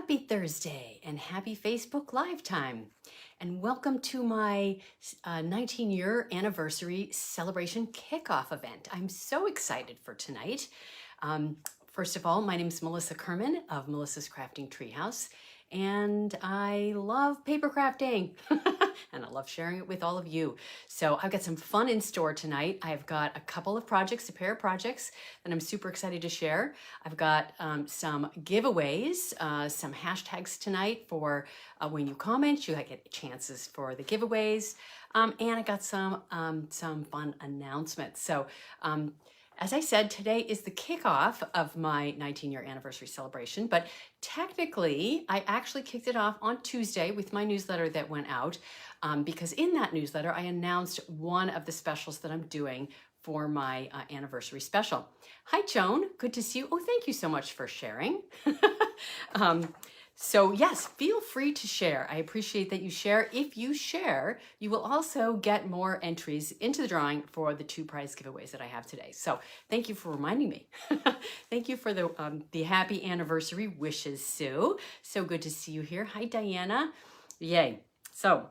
Happy Thursday and happy Facebook Live time. And welcome to my 19-year anniversary celebration kickoff event. I'm so excited for tonight. First of all, my name is Melissa Kerman of Melissa's Crafting Treehouse, and I love paper crafting and I love sharing it with all of you. So I've got some fun in store tonight. I've got a couple of projects, a pair of projects that I'm super excited to share. I've got some giveaways, some hashtags tonight for when you comment, you get chances for the giveaways. And I got some fun announcements. So as I said, today is the kickoff of my 19-year anniversary celebration, but technically, I actually kicked it off on Tuesday with my newsletter that went out, because in that newsletter, I announced one of the specials that I'm doing for my anniversary special. Hi, Joan. Good to see you. Oh, thank you so much for sharing. So yes, feel free to share. I appreciate that you share. If you share, you will also get more entries into the drawing for the 2 prize giveaways that I have today. So thank you for reminding me. Thank you for the happy anniversary wishes, Sue. So good to see you here. Hi, Diana. Yay. So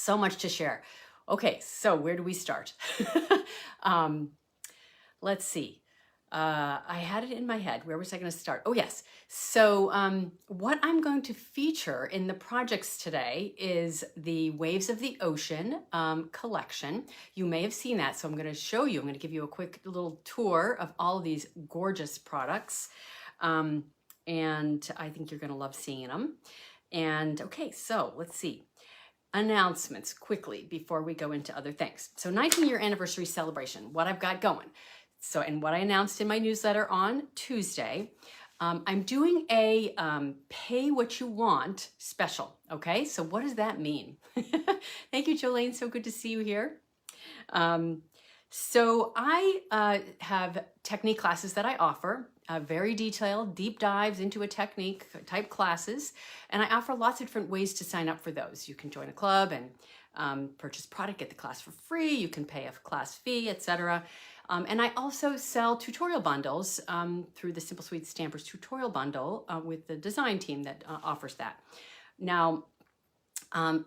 much to share. Okay, so where do we start? Let's see. I had it in my head. Where was I going to start? Oh, yes. So what I'm going to feature in the projects today is the Waves of the Ocean collection. You may have seen that, so I'm going to show you. I'm going to give you a quick little tour of all of these gorgeous products. And I think you're going to love seeing them. And okay, so let's see. Announcements quickly before we go into other things. So 19-year anniversary celebration, what I've got going. So, and what I announced in my newsletter on Tuesday, I'm doing a pay what you want special. Okay, so what does that mean? Thank you, Jolene. So good to see you here. So I have technique classes that I offer, very detailed, deep dives into a technique type classes. And I offer lots of different ways to sign up for those. You can join a club and purchase product, get the class for free. You can pay a class fee, etc. And I also sell tutorial bundles through the Simple Sweet Stampers tutorial bundle with the design team that offers that. Now,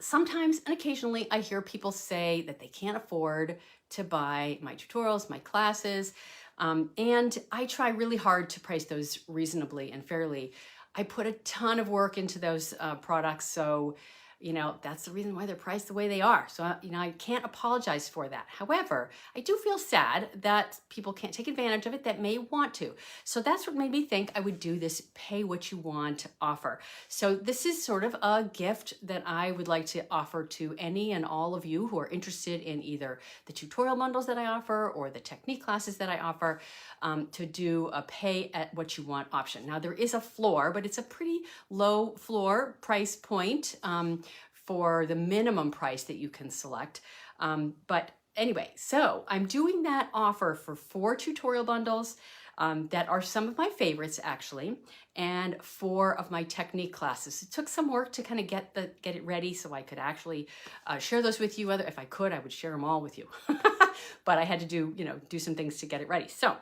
sometimes and occasionally I hear people say that they can't afford to buy my tutorials, my classes, and I try really hard to price those reasonably and fairly. I put a ton of work into those products, so that's the reason why they're priced the way they are. So, I can't apologize for that. However, I do feel sad that people can't take advantage of it that may want to. So that's what made me think I would do this pay what you want offer. So this is sort of a gift that I would like to offer to any and all of you who are interested in either the tutorial bundles that I offer or the technique classes that I offer, to do a pay at what you want option. Now there is a floor, but it's a pretty low floor price point for the minimum price that you can select. But anyway, so I'm doing that offer for 4 tutorial bundles that are some of my favorites actually, and 4 of my technique classes. It took some work to kind of get it ready so I could actually share those with you. If I could, I would share them all with you. But I had to do some things to get it ready. So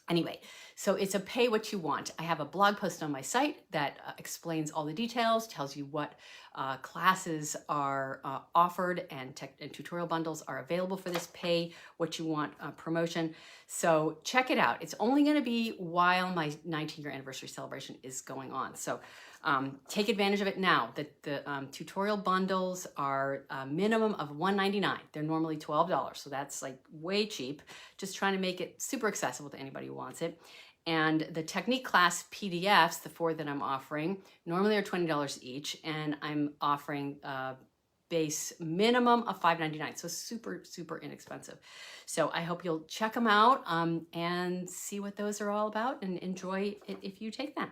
anyway, so it's a pay what you want. I have a blog post on my site that explains all the details, tells you what classes are offered and tutorial bundles are available for this pay what you want promotion. So check it out. It's only going to be while my 19-year anniversary celebration is going on. So take advantage of it now. The tutorial bundles are a minimum of $1.99. They're normally $12, so that's like way cheap. Just trying to make it super accessible to anybody who wants it. And the technique class PDFs, the 4 that I'm offering, normally are $20 each, and I'm offering a base minimum of $5.99, so super, super inexpensive. So I hope you'll check them out and see what those are all about and enjoy it if you take them.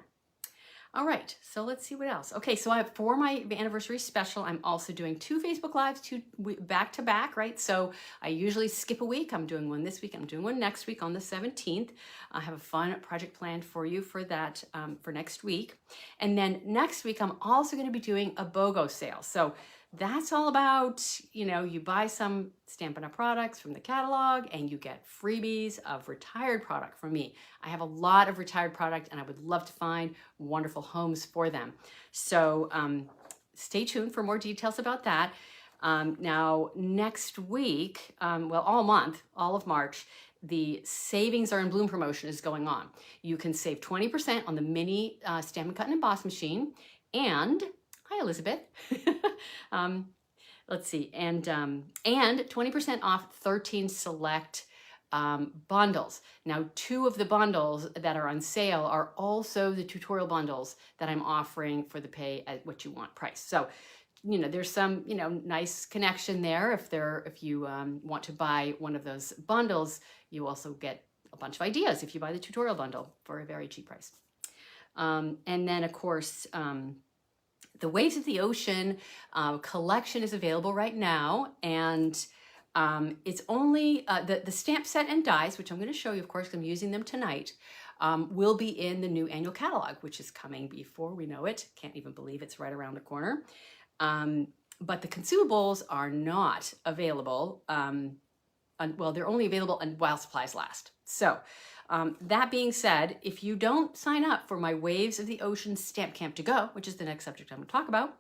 All right, so let's see what else. Okay, so for my anniversary special, I'm also doing 2 Facebook Lives, 2 back to back, right? So I usually skip a week. I'm doing one this week. I'm doing one next week on the 17th. I have a fun project planned for you for that, for next week. And then next week, I'm also going to be doing a BOGO sale. So that's all about, you buy some Stampin' Up! Products from the catalog and you get freebies of retired product from me. I have a lot of retired product and I would love to find wonderful homes for them. So stay tuned for more details about that. Now, next week, all month, all of March, the Savings Are in Bloom promotion is going on. You can save 20% on the mini Stampin' Cut and Emboss machine. And, hi Elizabeth. Let's see, and 20% off 13 select bundles. Now, 2 of the bundles that are on sale are also the tutorial bundles that I'm offering for the pay at what you want price. So, there's some, nice connection there. If you want to buy one of those bundles, you also get a bunch of ideas if you buy the tutorial bundle for a very cheap price. And then, of course, the Waves of the Ocean collection is available right now, and it's only the stamp set and dies, which I'm going to show you, of course, 'cause I'm using them tonight, will be in the new annual catalog, which is coming before we know it. Can't even believe it's right around the corner. But the consumables are not available. They're only available while supplies last. So that being said, if you don't sign up for my Waves of the Ocean Stamp Camp to Go, which is the next subject I'm going to talk about,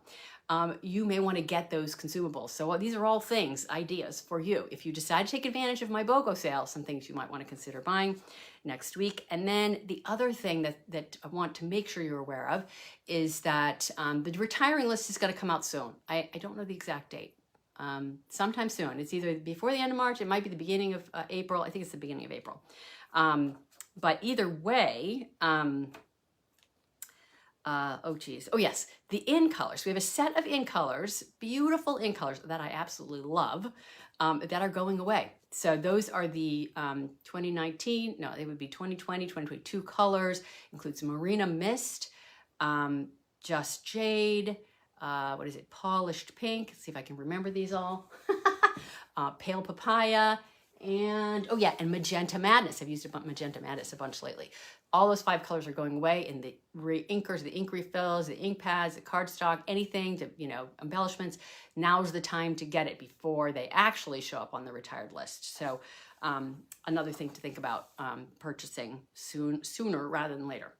you may want to get those consumables. So these are all ideas for you. If you decide to take advantage of my BOGO sale, some things you might want to consider buying next week. And then the other thing that I want to make sure you're aware of is that the retiring list is going to come out soon. I don't know the exact date. Sometime soon. It's either before the end of March, it might be the beginning of April. I think it's the beginning of April. But either way, yes, the in colors. We have a set of in colors, beautiful in colors that I absolutely love, that are going away. So those are the 2019, no, they would be 2020, 2022 colors, includes Marina Mist, Just Jade, Polished Pink. Let's see if I can remember these all. Pale Papaya, and Magenta Madness. I've used Magenta Madness a bunch lately. All those 5 colors are going away in the inkers, the ink refills, the ink pads, the cardstock, anything to, embellishments. Now's the time to get it before they actually show up on the retired list. So another thing to think about purchasing sooner rather than later.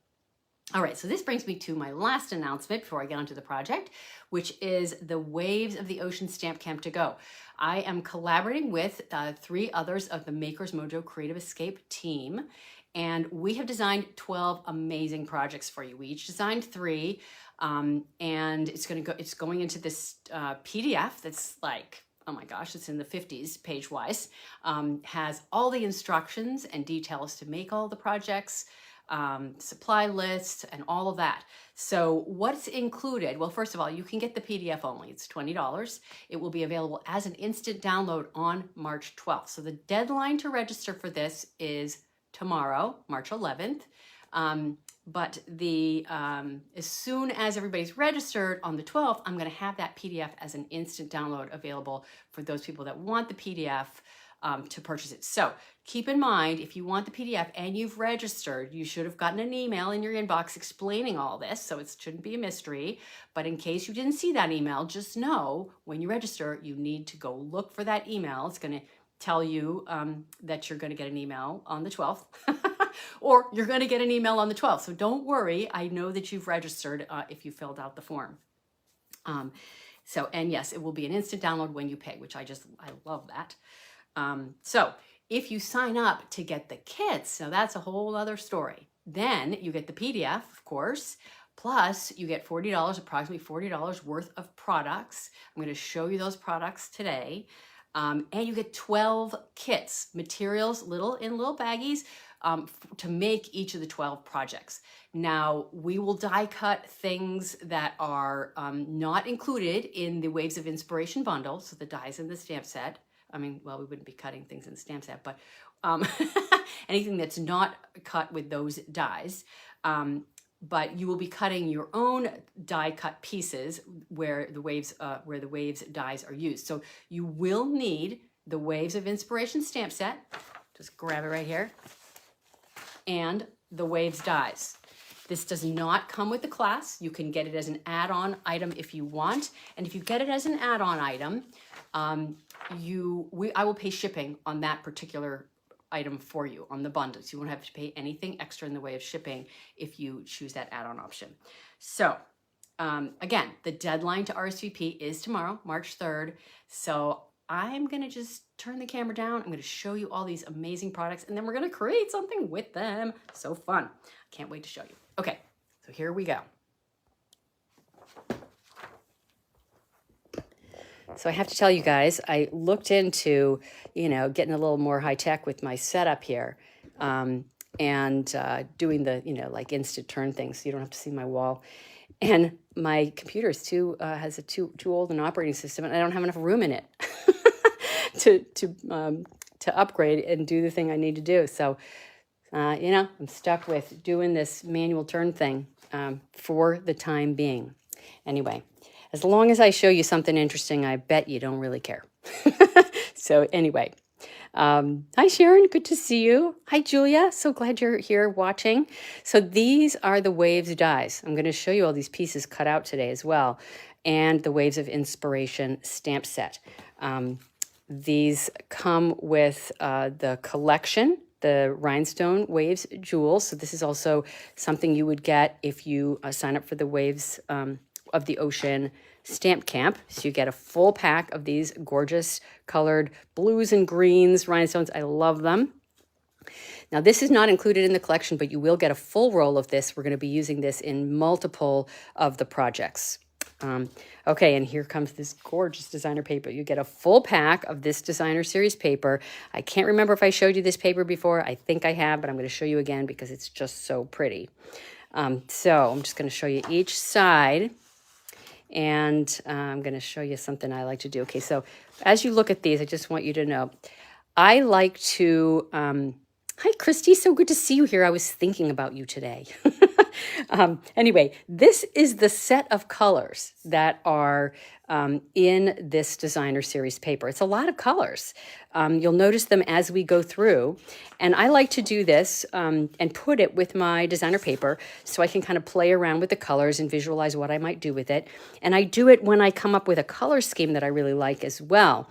All right, so this brings me to my last announcement before I get onto the project, which is the Waves of the Ocean Stamp Camp to Go. I am collaborating with 3 others of the Makers Mojo Creative Escape team, and we have designed 12 amazing projects for you. We each designed 3, and it's going into this PDF that's like, oh my gosh, it's in the 50s page-wise, has all the instructions and details to make all the projects, supply lists, and all of that. So what's included? Well, first of all, you can get the PDF only. It's $20. It will be available as an instant download on March 12th. So the deadline to register for this is tomorrow, March 11th. But as soon as everybody's registered on the 12th, I'm going to have that PDF as an instant download available for those people that want the PDF to purchase it. So keep in mind, if you want the PDF and you've registered, you should have gotten an email in your inbox explaining all this, so it shouldn't be a mystery. But in case you didn't see that email, just know when you register, you need to go look for that email. It's going to tell you that you're going to get an email on the 12th, or you're going to get an email on the 12th. So don't worry. I know that you've registered if you filled out the form. And yes, it will be an instant download when you pay, which I love that. So if you sign up to get the kits, now that's a whole other story. Then you get the PDF, of course, plus you get $40, approximately $40 worth of products. I'm going to show you those products today. And you get 12 kits, materials, in little baggies, to make each of the 12 projects. Now, we will die cut things that are not included in the Waves of Inspiration bundle, so the dies in the stamp set. We wouldn't be cutting things in the stamp set, but anything that's not cut with those dies. But you will be cutting your own die cut pieces where the waves dies are used. So you will need the Waves of Inspiration stamp set. Just grab it right here. And the Waves dies. This does not come with the class. You can get it as an add-on item if you want. And if you get it as an add-on item, I will pay shipping on that particular item for you on the bundles. You won't have to pay anything extra in the way of shipping if you choose that add-on option. So again, the deadline to RSVP is tomorrow, March 3rd. So I'm going to just turn the camera down. I'm going to show you all these amazing products, and then we're going to create something with them. So fun. Can't wait to show you. Okay, so here we go. So I have to tell you guys, I looked into, getting a little more high tech with my setup here, and doing the, like instant turn things, so you don't have to see my wall. And my computer is has a too old an operating system, and I don't have enough room in it to upgrade and do the thing I need to do. So, I'm stuck with doing this manual turn thing for the time being. Anyway. As long as I show you something interesting, I bet you don't really care. So anyway, hi Sharon, good to see you. Hi Julia, so glad you're here watching. So these are the Waves dies. I'm going to show you all these pieces cut out today as well, and the Waves of Inspiration stamp set. These come with the collection, the Rhinestone Waves Jewels. So this is also something you would get if you sign up for the Waves of the Ocean Stamp Camp. So you get a full pack of these gorgeous colored blues and greens, rhinestones. I love them. Now this is not included in the collection, but you will get a full roll of this. We're going to be using this in multiple of the projects. Okay, and here comes this gorgeous designer paper. You get a full pack of this designer series paper. I can't remember if I showed you this paper before. I think I have, but I'm going to show you again because it's just so pretty. So I'm just going to show you each side. And I'm going to show you something I like to do. Okay, so as you look at these, I just want you to know, I like to, hi Christy, so good to see you here. I was thinking about you today. Anyway, this is the set of colors that are in this designer series paper. It's a lot of colors. You'll notice them as we go through. And I like to do this and put it with my designer paper so I can kind of play around with the colors and visualize what I might do with it. And I do it when I come up with a color scheme that I really like as well.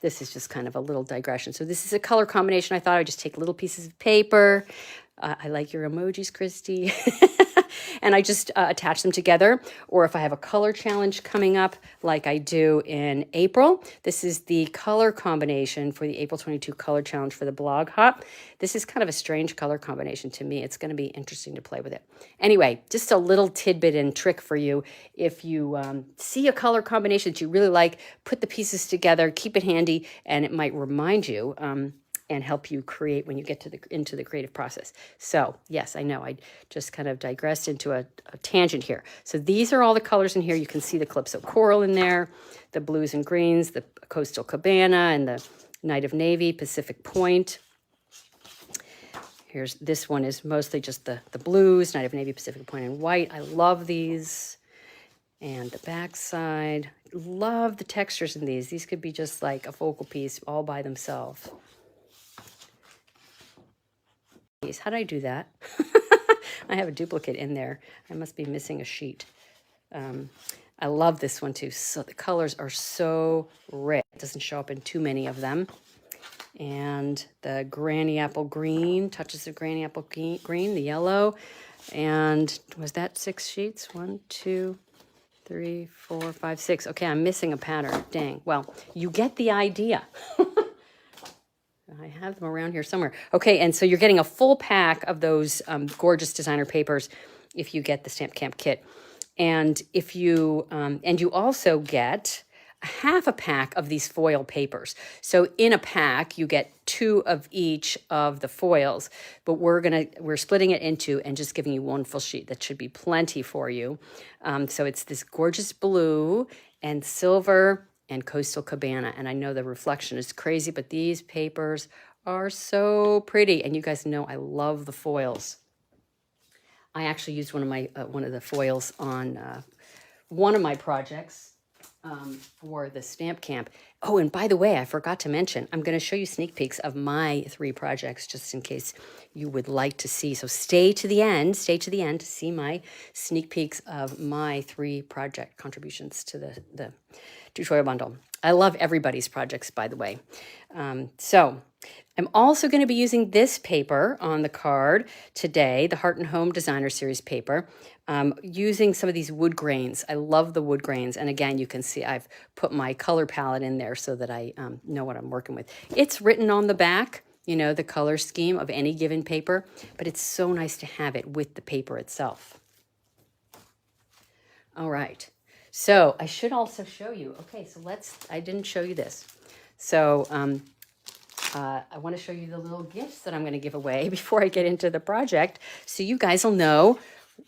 This is just kind of a little digression. So this is a color combination. I thought I'd just take little pieces of paper. I like your emojis, Christy. And I just attach them together. Or if I have a color challenge coming up like I do in April, this is the color combination for the April 22 color challenge for the blog hop. This is kind of a strange color combination to me. It's going to be interesting to play with it. Anyway, just a little tidbit and trick for you. If you see a color combination that you really like, put the pieces together, keep it handy, and it might remind you and help you create when you get into the creative process. So yes, I know I just kind of digressed into a tangent here. So these are all the colors in here. You can see the Calypso Coral in there, the blues and greens, the Coastal Cabana, and the Night of Navy, Pacific Point. This one is mostly just the blues, Night of Navy, Pacific Point, and white. I love these. And the back side, love the textures in these. These could be just like a focal piece all by themselves. How did I do that? I have a duplicate in there. I must be missing a sheet. I love this one too. So the colors are so rich. It doesn't show up in too many of them. And the Granny Apple Green, touches of Granny Apple Green, the yellow. And was that 6 sheets? 1, 2, 3, 4, 5, 6. Okay, I'm missing a pattern. Dang. Well, you get the idea. I have them around here somewhere. Okay, and so you're getting a full pack of those gorgeous designer papers if you get the Stamp Camp kit. And if you and you also get half a pack of these foil papers. So in a pack, you get 2 of each of the foils, but we're splitting it into and just giving you 1 full sheet. That should be plenty for you. So it's this gorgeous blue and silver and Coastal Cabana. And I know the reflection is crazy, but these papers are so pretty. And you guys know I love the foils. I actually used one of the foils on one of my projects. for the stamp camp. Oh, and by the way, I forgot to mention, I'm going to show you sneak peeks of my 3 projects just in case you would like to see. So stay to the end to see my sneak peeks of my 3 project contributions to the tutorial bundle. I love everybody's projects, by the way. So I'm also going to be using this paper on the card today, the Heart and Home Designer Series paper, using some of these wood grains. I love the wood grains. And again, you can see I've put my color palette in there so that I know what I'm working with. It's written on the back, you know, the color scheme of any given paper, but it's so nice to have it with the paper itself. All right. So I should also show you. Okay, so I didn't show you this. So I want to show you the little gifts that I'm going to give away before I get into the project. So you guys will know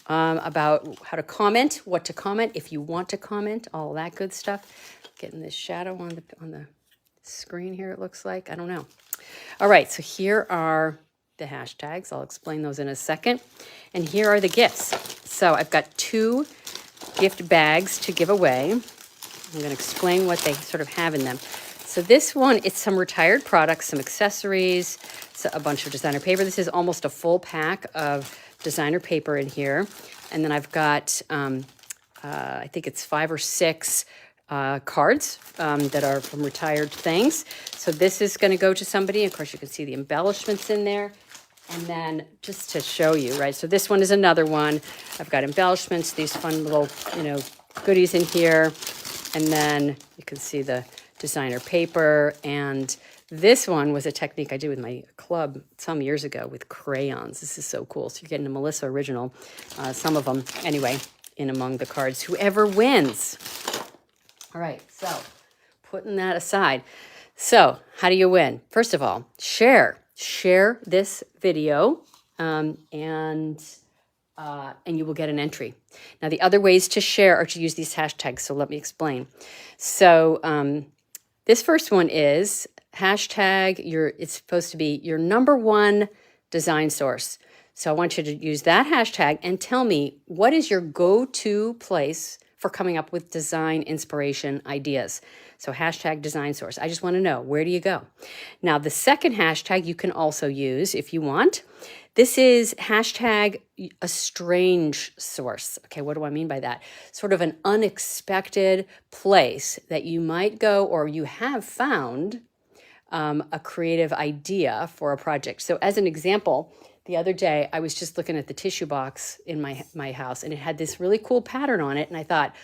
about how to comment, what to comment, if you want to comment, all that good stuff. Getting this shadow on the screen here, it looks like. I don't know. All right, so here are the hashtags. I'll explain those in a second. And here are the gifts. So I've got 2 gift bags to give away. I'm going to explain what they sort of have in them. So this one, it's some retired products, some accessories, so a bunch of designer paper. This is almost a full pack of designer paper in here. And then I've got, I think it's 5 or 6 cards that are from retired things. So this is going to go to somebody. Of course, you can see the embellishments in there. And then just to show you, right? So this one is another one. I've got embellishments, these fun little, you know, goodies in here. And then you can see the designer paper. And this one was a technique I did with my club some years ago with crayons. This is so cool. So you're getting a Melissa original, some of them anyway, in among the cards. Whoever wins. All right, so putting that aside. So how do you win? First of all, share this video and you will get an entry. Now, the other ways to share are to use these hashtags. So let me explain. So this first one is hashtag it's supposed to be your #1 design source. So I want you to use that hashtag and tell me what is your go-to place for coming up with design inspiration ideas. So hashtag design source. I just want to know, where do you go? Now, the second hashtag you can also use if you want. This is hashtag a strange source. Okay, what do I mean by that? Sort of an unexpected place that you might go or you have found a creative idea for a project. So as an example, the other day, I was just looking at the tissue box in my house, and it had this really cool pattern on it. And I thought,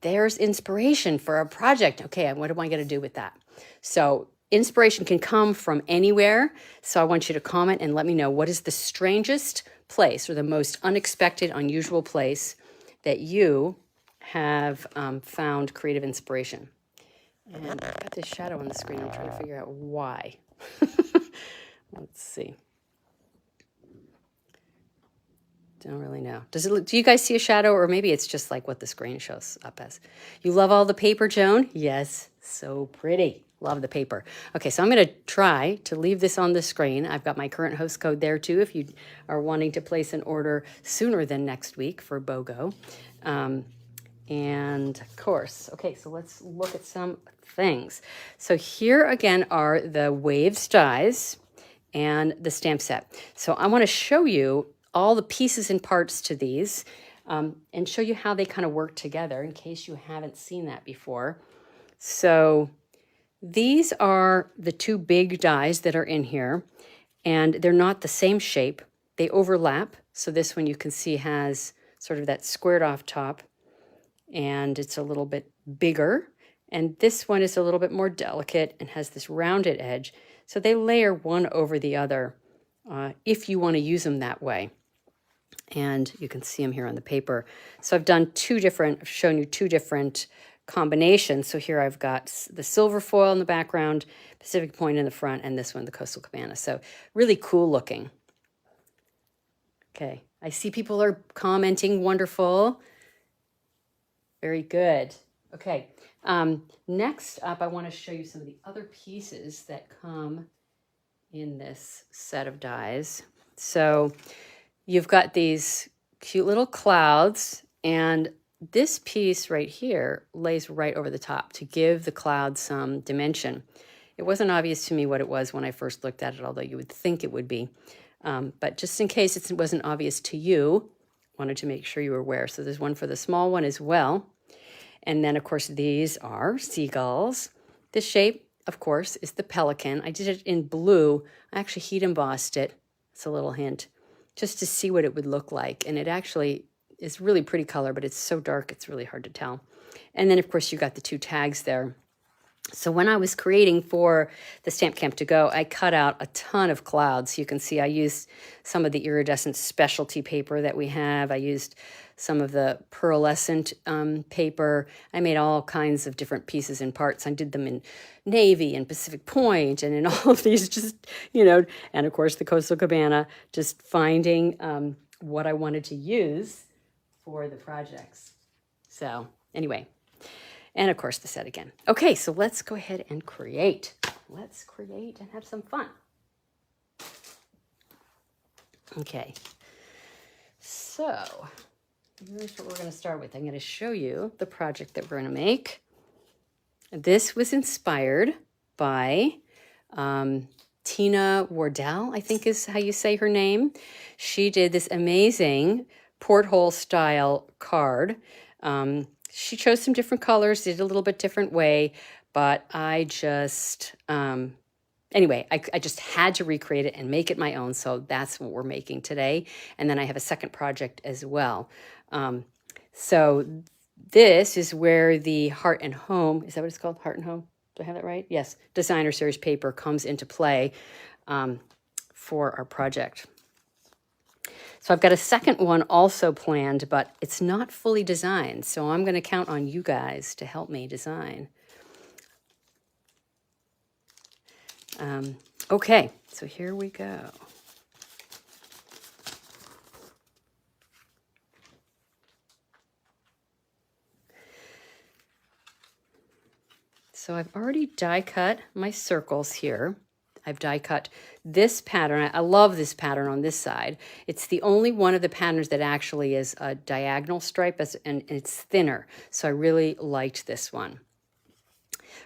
there's inspiration for a project. Okay, what am I going to do with that? So inspiration can come from anywhere. So I want you to comment and let me know, what is the strangest place or the most unexpected, unusual place that you have found creative inspiration? And I've got this shadow on the screen. I'm trying to figure out why. Let's see. Don't really know. Do you guys see a shadow, or maybe it's just like what the screen shows up as? You love all the paper, Joan? Yes, so pretty. Love the paper. Okay, so I'm going to try to leave this on the screen. I've got my current host code there too if you are wanting to place an order sooner than next week for BOGO. And of course, okay, so let's look at some things. So here again are the Waves dies and the stamp set. So I want to show you all the pieces and parts to these and show you how they kind of work together in case you haven't seen that before. So these are the 2 big dies that are in here, and they're not the same shape. They overlap. So this one you can see has sort of that squared off top, and it's a little bit bigger. And this one is a little bit more delicate and has this rounded edge. So they layer one over the other if you want to use them that way. And you can see them here on the paper. So I've shown you 2 different combinations. So here I've got the silver foil in the background, Pacific Point in the front, and this one, the Coastal Cabana. So really cool looking. Okay, I see people are commenting. Wonderful. Very good. Okay, next up, I want to show you some of the other pieces that come in this set of dies. So you've got these cute little clouds, and this piece right here lays right over the top to give the cloud some dimension. It wasn't obvious to me what it was when I first looked at it, although you would think it would be. But just in case it wasn't obvious to you, wanted to make sure you were aware. So there's one for the small one as well. And then, of course, these are seagulls. This shape, of course, is the pelican. I did it in blue. I actually heat embossed it. It's a little hint, just to see what it would look like. And it actually is really pretty color, but it's so dark, it's really hard to tell. And then, of course, you got the two tags there. So when I was creating for the Stamp Camp to Go, I cut out a ton of clouds. You can see I used some of the iridescent specialty paper that we have. I used some of the pearlescent paper. I made all kinds of different pieces and parts. I did them in navy and Pacific Point and in all of these, just, you know, and of course the Coastal Cabana, just finding what I wanted to use for the projects. So anyway. And of course the set again. Okay, so let's go ahead and create. Let's create and have some fun. Okay, so here's what we're going to start with. I'm going to show you the project that we're going to make. This was inspired by Tina Wardell, I think is how you say her name. She did this amazing porthole style card. She chose some different colors, did it a little bit different way, but I just, anyway, I just had to recreate it and make it my own, so that's what we're making today. And then I have a second project as well. So this is where the Heart and Home, is that what it's called? Heart and Home? Do I have that right? Yes. Designer Series paper comes into play for our project. So I've got a second one also planned, but it's not fully designed. So I'm going to count on you guys to help me design. Okay, so here we go. So I've already die cut my circles here. I've die cut this pattern. I love this pattern on this side. It's the only one of the patterns that actually is a diagonal stripe, and it's thinner. So I really liked this one.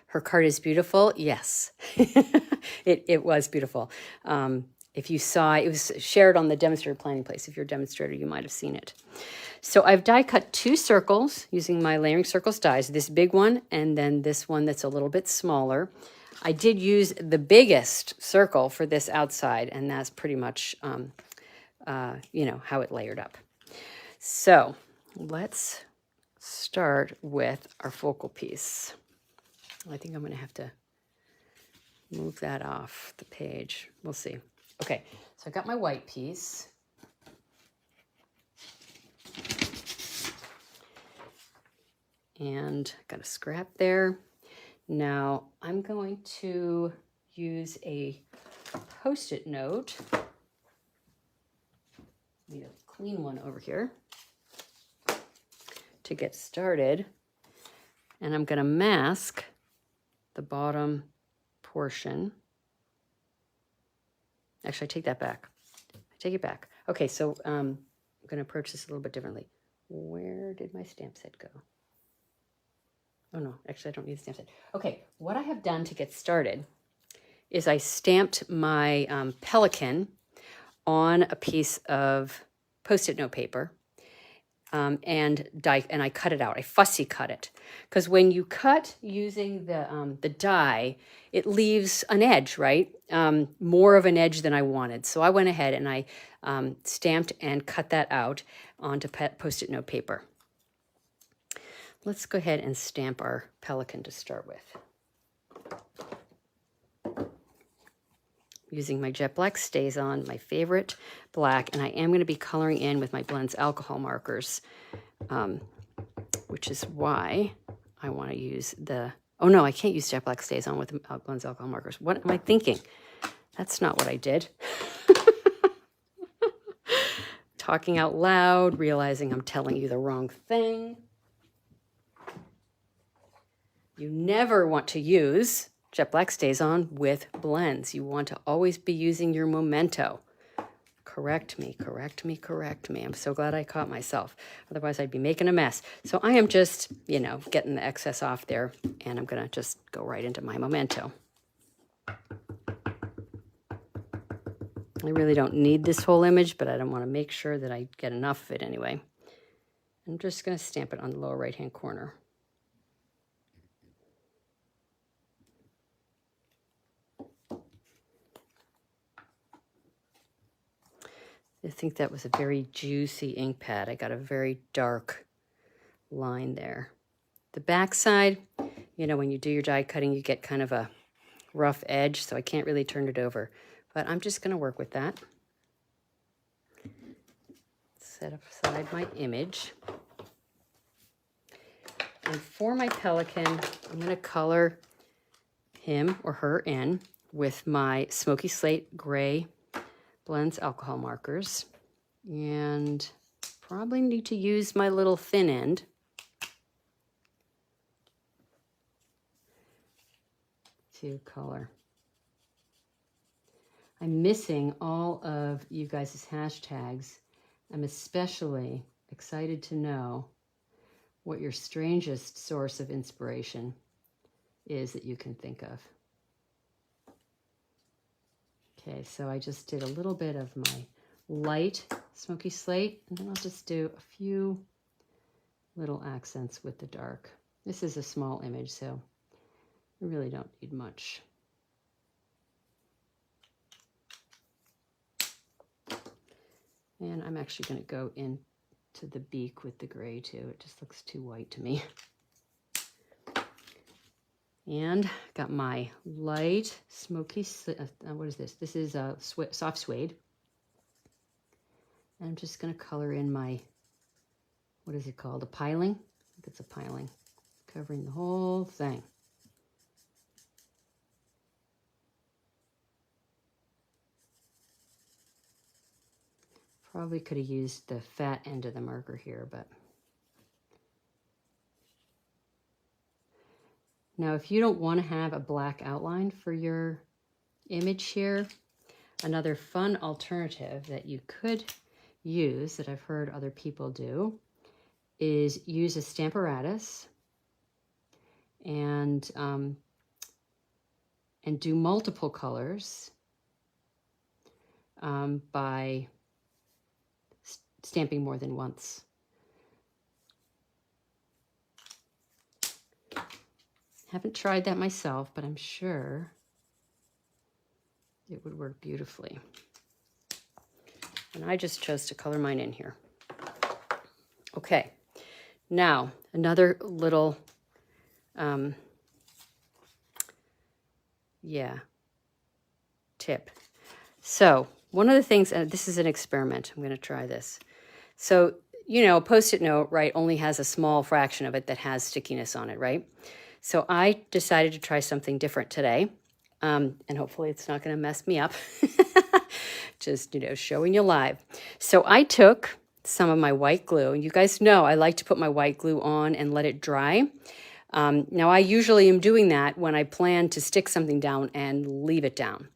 Her card is beautiful. Yes, it was beautiful. If you saw, it was shared on the demonstrator planning place. If you're a demonstrator, you might have seen it. So I've die cut two circles using my layering circles dies, this big one and then this one that's a little bit smaller. I did use the biggest circle for this outside, and that's pretty much, you know, how it layered up. So let's start with our focal piece. I think I'm going to have to move that off the page. We'll see. Okay, so I got my white piece. And got a scrap there. Now I'm going to use a Post-it note. Need a clean one over here to get started. And I'm going to mask the bottom portion. Actually, I take that back. I take it back. Okay, so I'm going to approach this a little bit differently. Where did my stamp set go? Oh no, actually I don't need a stamp set. Okay, what I have done to get started is I stamped my pelican on a piece of Post-it note paper and I cut it out. I fussy cut it because when you cut using the die, it leaves an edge, right? More of an edge than I wanted. So I went ahead and I stamped and cut that out onto Post-it note paper. Let's go ahead and stamp our pelican to start with. Using my jet black StazOn, my favorite black, and I am going to be coloring in with my Blends alcohol markers, which is why I want to use the, oh no, I can't use jet black StazOn with the Blends alcohol markers. What am I thinking? That's not what I did. Talking out loud, realizing I'm telling you the wrong thing. You never want to use jet black StazOn with blends. You want to always be using your Memento. Correct me, correct me, correct me. I'm so glad I caught myself. Otherwise, I'd be making a mess. So I am just, you know, getting the excess off there, and I'm going to just go right into my memento. I really don't need this whole image, but I don't want to make sure that I get enough of it anyway. I'm just going to stamp it on the lower right-hand corner. I think that was a very juicy ink pad. I got a very dark line there. The back side, you know, when you do your die cutting, you get kind of a rough edge, so I can't really turn it over. But I'm just going to work with that. Set aside my image. And for my pelican, I'm going to color him or her in with my Smoky Slate Gray Blends alcohol markers. And probably need to use my little thin end to color. I'm missing all of you guys' hashtags. I'm especially excited to know what your strangest source of inspiration is that you can think of. Okay, so I just did a little bit of my light Smoky Slate, and then I'll just do a few little accents with the dark. This is a small image, so I really don't need much. And I'm actually going to go into the beak with the gray too. It just looks too white to me. And got my light smoky, what is this? This is a soft suede. And I'm just going to color in my, what is it called? A piling? I think it's a piling. Covering the whole thing. Probably could have used the fat end of the marker here, but. Now, if you don't want to have a black outline for your image here, another fun alternative that you could use, that I've heard other people do, is use a Stamparatus and do multiple colors by stamping more than once. Haven't tried that myself, but I'm sure it would work beautifully. And I just chose to color mine in here. Okay, now another little, tip. So one of the things, this is an experiment, I'm going to try this. So, you know, a Post-it note, right, only has a small fraction of it that has stickiness on it, right? So I decided to try something different today, and hopefully it's not going to mess me up. Just, you know, showing you live. So I took some of my white glue, and you guys know I like to put my white glue on and let it dry. Now I usually am doing that when I plan to stick something down and leave it down.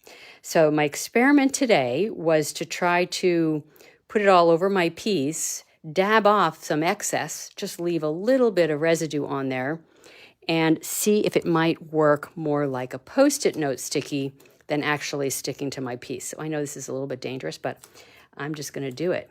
So my experiment today was to try to put it all over my piece, dab off some excess, just leave a little bit of residue on there, and see if it might work more like a Post-it note sticky than actually sticking to my piece. So I know this is a little bit dangerous, but I'm just going to do it.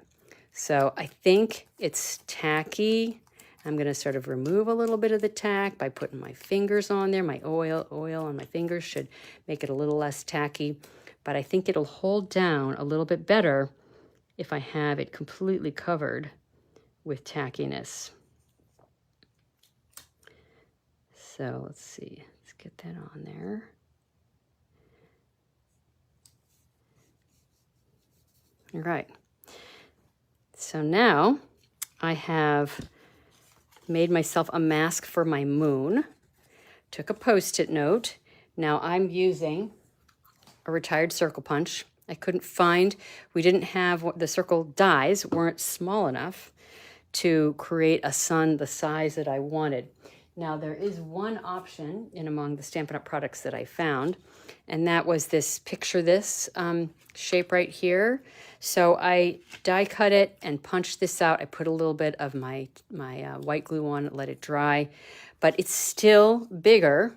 So I think it's tacky. I'm going to sort of remove a little bit of the tack by putting my fingers on there. My oil on my fingers should make it a little less tacky, but I think it'll hold down a little bit better if I have it completely covered with tackiness. So let's see, let's get that on there. All right. So now I have made myself a mask for my moon. Took a Post-it note. Now I'm using a retired circle punch. I couldn't find, we didn't have, the circle dies weren't small enough to create a sun the size that I wanted. Now there is one option in among the Stampin' Up! Products that I found, and that was this picture this shape right here. So I die cut it and punched this out. I put a little bit of my white glue on it, let it dry, but it's still bigger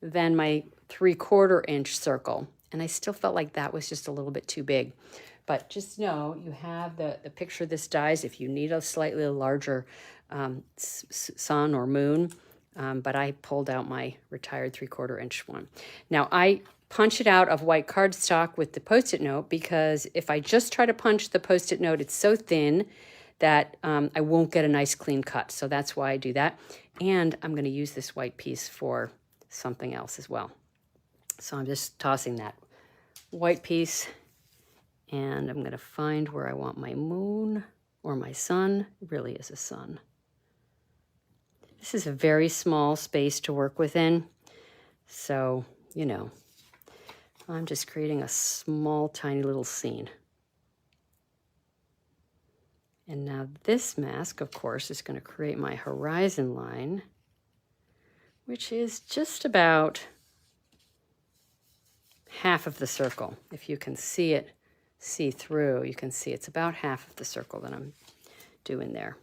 than my 3/4 inch circle. And I still felt like that was just a little bit too big. But just know you have the picture this dies if you need a slightly larger sun or moon. But I pulled out my retired 3/4 inch one. Now I punch it out of white cardstock with the Post-it note because if I just try to punch the Post-it note, it's so thin that I won't get a nice clean cut. So that's why I do that. And I'm going to use this white piece for something else as well. So I'm just tossing that white piece, and I'm going to find where I want my moon or my sun. It really is a sun. This is a very small space to work within. So, you know, I'm just creating a small, tiny little scene. And now this mask, of course, is going to create my horizon line, which is just about half of the circle. If you can see it, see through, you can see it's about half of the circle that I'm doing there.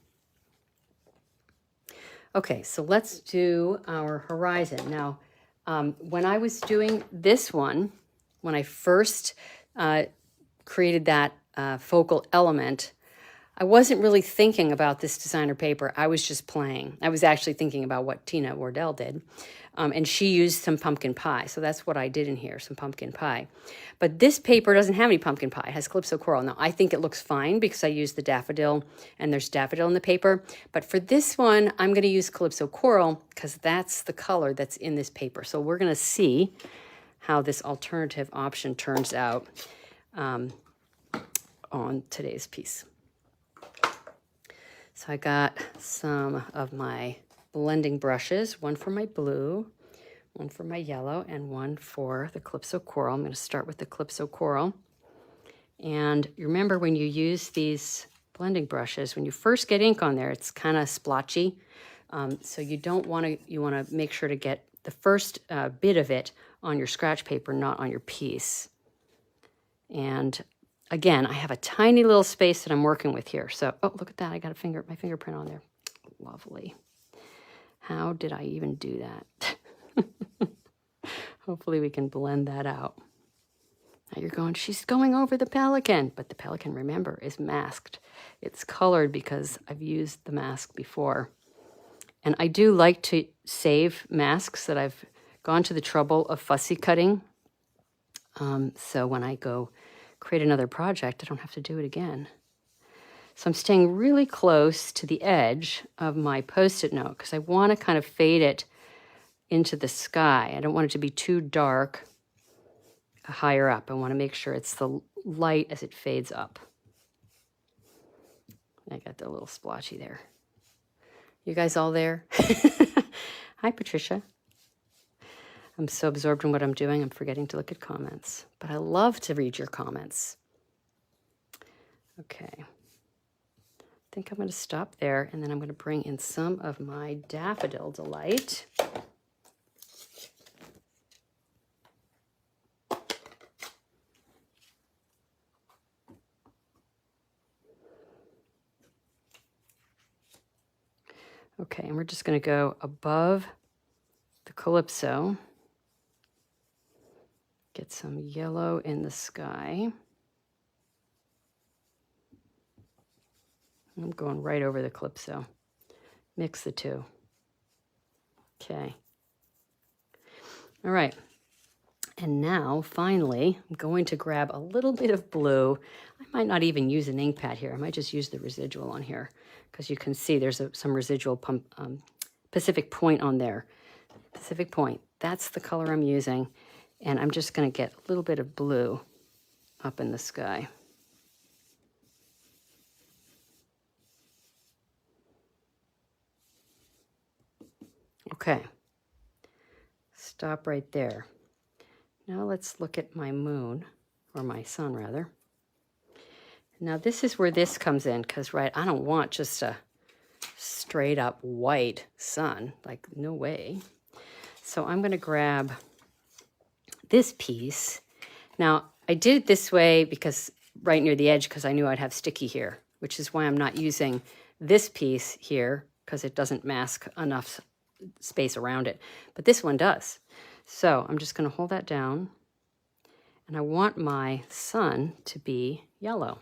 Okay, so let's do our horizon. Now, when I was doing this one, when I first created that focal element, I wasn't really thinking about this designer paper. I was just playing. I was actually thinking about what Tina Wardell did. And she used some pumpkin pie. So that's what I did in here, some pumpkin pie. But this paper doesn't have any pumpkin pie. It has Calypso Coral. Now, I think it looks fine because I used the daffodil, and there's daffodil in the paper. But for this one, I'm going to use Calypso Coral because that's the color that's in this paper. So we're going to see how this alternative option turns out on today's piece. So I got some of my blending brushes, one for my blue, one for my yellow, and one for the Calypso Coral. I'm going to start with the Calypso Coral. And you remember when you use these blending brushes, when you first get ink on there, it's kind of splotchy. So you don't want to, you want to make sure to get the first bit of it on your scratch paper, not on your piece. And again, I have a tiny little space that I'm working with here. So, oh, look at that. I got my fingerprint on there. Lovely. How did I even do that? Hopefully we can blend that out. Now you're going, she's going over the pelican. But the pelican, remember, is masked. It's colored because I've used the mask before. And I do like to save masks that I've gone to the trouble of fussy cutting. So when I go create another project, I don't have to do it again. So I'm staying really close to the edge of my Post-it note because I want to kind of fade it into the sky. I don't want it to be too dark higher up. I want to make sure it's the light as it fades up. I got the little splotchy there. You guys all there? Hi, Patricia. I'm so absorbed in what I'm doing, I'm forgetting to look at comments. But I love to read your comments. Okay. I think I'm going to stop there, and then I'm going to bring in some of my Daffodil Delight. Okay, and we're just going to go above the Calypso. Get some yellow in the sky. I'm going right over the Calypso. Mix the two. Okay. All right. And now, finally, I'm going to grab a little bit of blue. I might not even use an ink pad here. I might just use the residual on here because you can see there's some residual Pacific Point on there. Pacific Point. That's the color I'm using. And I'm just going to get a little bit of blue up in the sky. Okay. Stop right there. Now let's look at my moon, or my sun rather. Now this is where this comes in, because I don't want just a straight up white sun, like no way. So I'm gonna grab this piece. Now I did it this way because right near the edge, because I knew I'd have sticky here, which is why I'm not using this piece here, because it doesn't mask enough space around it. But this one does. So I'm just gonna hold that down, and I want my sun to be yellow.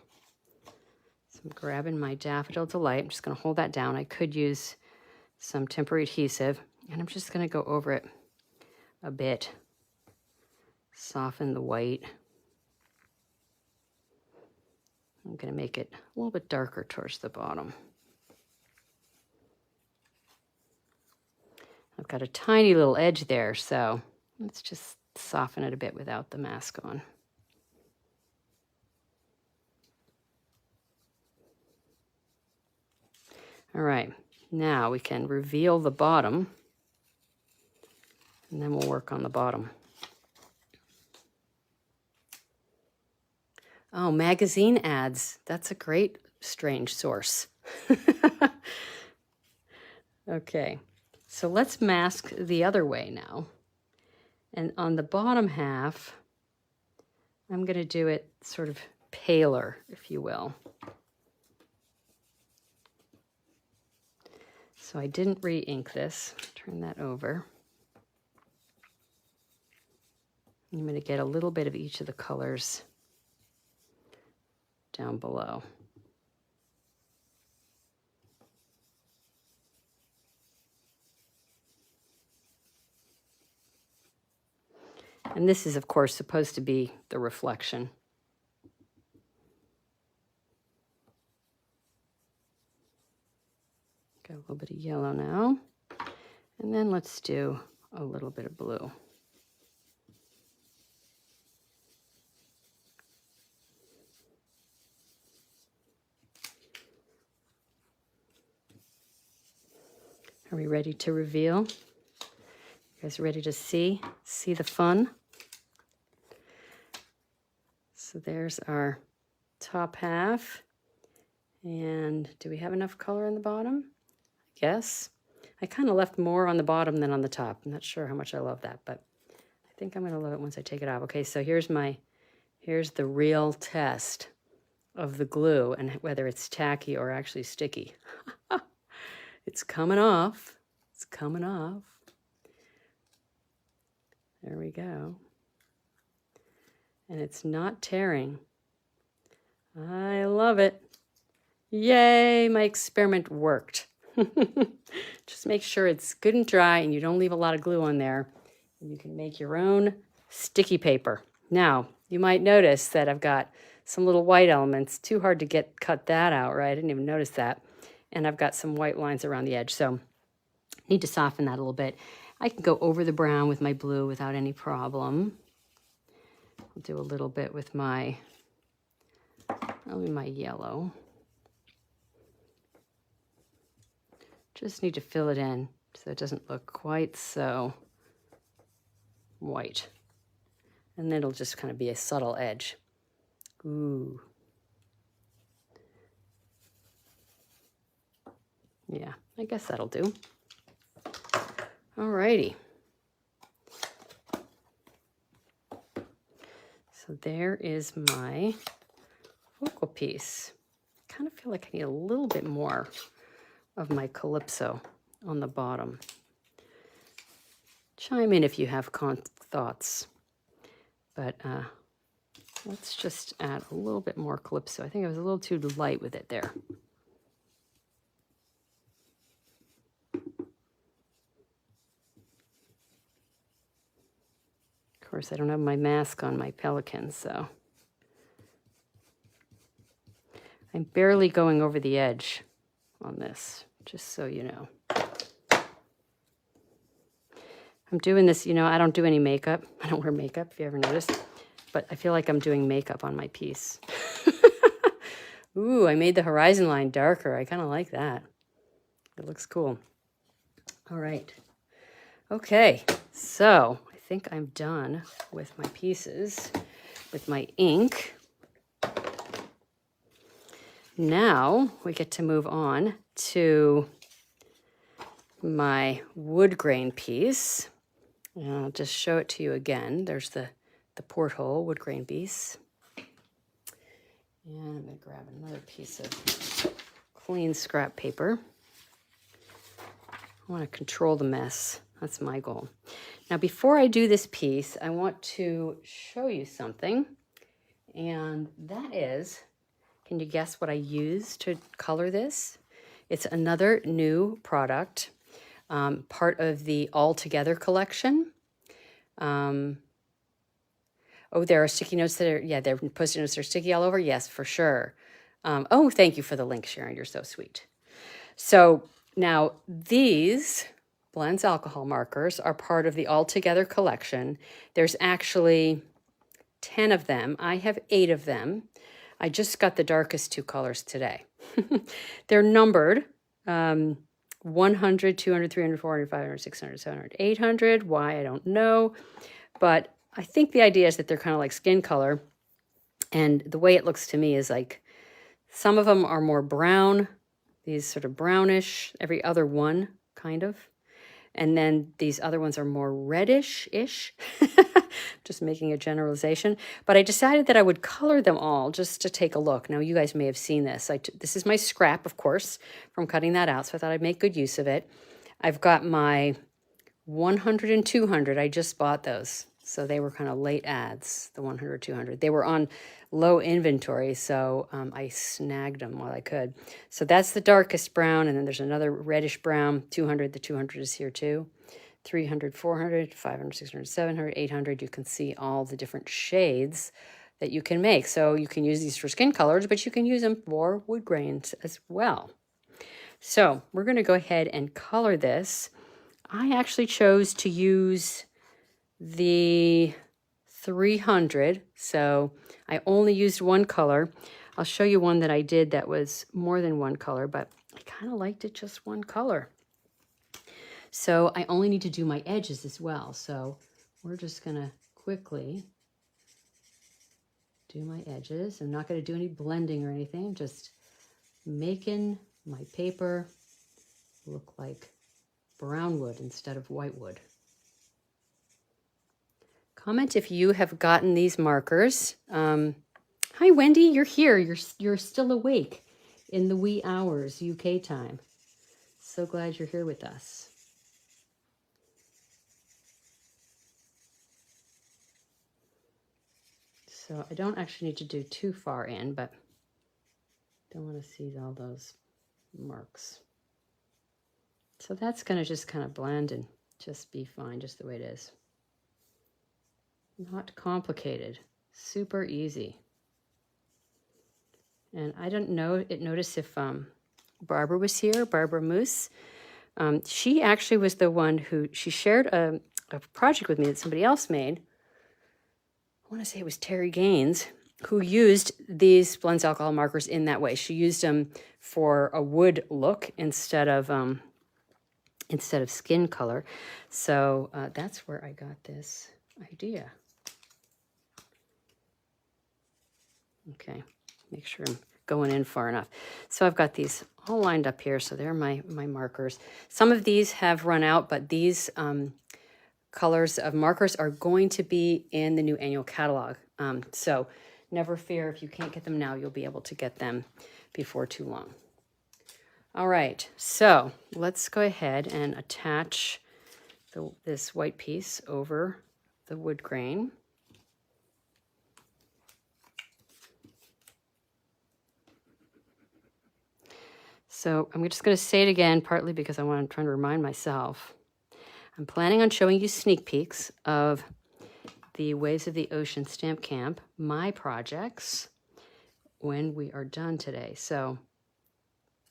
So I'm grabbing my Daffodil Delight. I'm just gonna hold that down. I could use some temporary adhesive, and I'm just gonna go over it a bit. Soften the white. I'm gonna make it a little bit darker towards the bottom. I've got a tiny little edge there, so let's just soften it a bit without the mask on. All right, now we can reveal the bottom, and then we'll work on the bottom. Oh, magazine ads. That's a great strange source. Okay, so let's mask the other way now. And on the bottom half, I'm going to do it sort of paler, if you will. So I didn't re-ink this. Turn that over. I'm going to get a little bit of each of the colors down below. And this is, of course, supposed to be the reflection. Got a little bit of yellow now. And then let's do a little bit of blue. Are we ready to reveal? You guys ready to see the fun? So there's our top half. And do we have enough color in the bottom? I guess. I kind of left more on the bottom than on the top. I'm not sure how much I love that, but I think I'm going to love it once I take it off. Okay, so here's the real test of the glue and whether it's tacky or actually sticky. It's coming off. It's coming off. There we go. And it's not tearing. I love it. Yay, my experiment worked. Just make sure it's good and dry and you don't leave a lot of glue on there. You can make your own sticky paper. Now, you might notice that I've got some little white elements. Too hard to cut that out, right? I didn't even notice that. And I've got some white lines around the edge, so need to soften that a little bit. I can go over the brown with my blue without any problem. I'll do a little bit with my yellow. Just need to fill it in so it doesn't look quite so white. And then it'll just kind of be a subtle edge. Ooh. Yeah, I guess that'll do. Alrighty. So there is my focal piece. I kind of feel like I need a little bit more of my calypso on the bottom. Chime in if you have thoughts. But let's just add a little bit more calypso. I think I was a little too light with it there. Of course, I don't have my mask on my pelican, so I'm barely going over the edge on this, just so you know. I'm doing this, I don't do any makeup. I don't wear makeup, if you ever noticed, but I feel like I'm doing makeup on my piece. Ooh, I made the horizon line darker. I kind of like that. It looks cool. All right. Okay, so I think I'm done with my pieces, with my ink. Now we get to move on to my wood grain piece. And I'll just show it to you again. There's the porthole wood grain piece. And I'm going to grab another piece of clean scrap paper. I want to control the mess. That's my goal. Now, before I do this piece, I want to show you something. And that is, can you guess what I used to color this? It's another new product, part of the All Together collection. Oh, there are sticky notes that are, yeah, they're Post-it notes that are sticky all over. Yes, for sure. Oh, thank you for the link, Sharon. You're so sweet. So now these Blends alcohol markers are part of the All Together collection. There's actually 10 of them. I have 8 of them. I just got the darkest 2 colors today. They're numbered 100, 200, 300, 400, 500, 600, 700, 800. Why, I don't know. But I think the idea is that they're kind of like skin color. And the way it looks to me is like some of them are more brown, these sort of brownish, every other one kind of. And then these other ones are more reddish-ish. Just making a generalization. But I decided that I would color them all just to take a look. Now, you guys may have seen this. This is my scrap, of course, from cutting that out. So I thought I'd make good use of it. I've got my 100 and 200. I just bought those. So they were kind of late ads, the 100, 200. They were on low inventory, so I snagged them while I could. So that's the darkest brown, and then there's another reddish brown, 200. The 200 is here too. 300, 400, 500, 600, 700, 800. You can see all the different shades that you can make. So you can use these for skin colors, but you can use them for wood grains as well. So we're going to go ahead and color this. I actually chose to use the 300, so I only used one color. I'll show you one that I did that was more than one color, but I kind of liked it just one color. So I only need to do my edges as well. So we're just going to quickly do my edges. I'm not going to do any blending or anything. I'm just making my paper look like brown wood instead of white wood. Comment if you have gotten these markers. Hi, Wendy, you're here. You're still awake in the wee hours, UK time. So glad you're here with us. So I don't actually need to do too far in, but don't want to see all those marks. So that's going to just kind of blend and just be fine, just the way it is. Not complicated, super easy. And I don't know, notice if Barbara was here, Barbara Moose. She actually was the one who, she shared a project with me that somebody else made. I want to say it was Terry Gaines, who used these Blends alcohol markers in that way. She used them for a wood look instead of skin color. So that's where I got this idea. Okay, make sure I'm going in far enough. So I've got these all lined up here. So they're my markers. Some of these have run out, but these colors of markers are going to be in the new annual catalog. So never fear, if you can't get them now, you'll be able to get them before too long. All right, so let's go ahead and attach this white piece over the wood grain. So I'm just going to say it again, partly because I'm trying to remind myself. I'm planning on showing you sneak peeks of the Waves of the Ocean Stamp Camp, my projects, when we are done today. So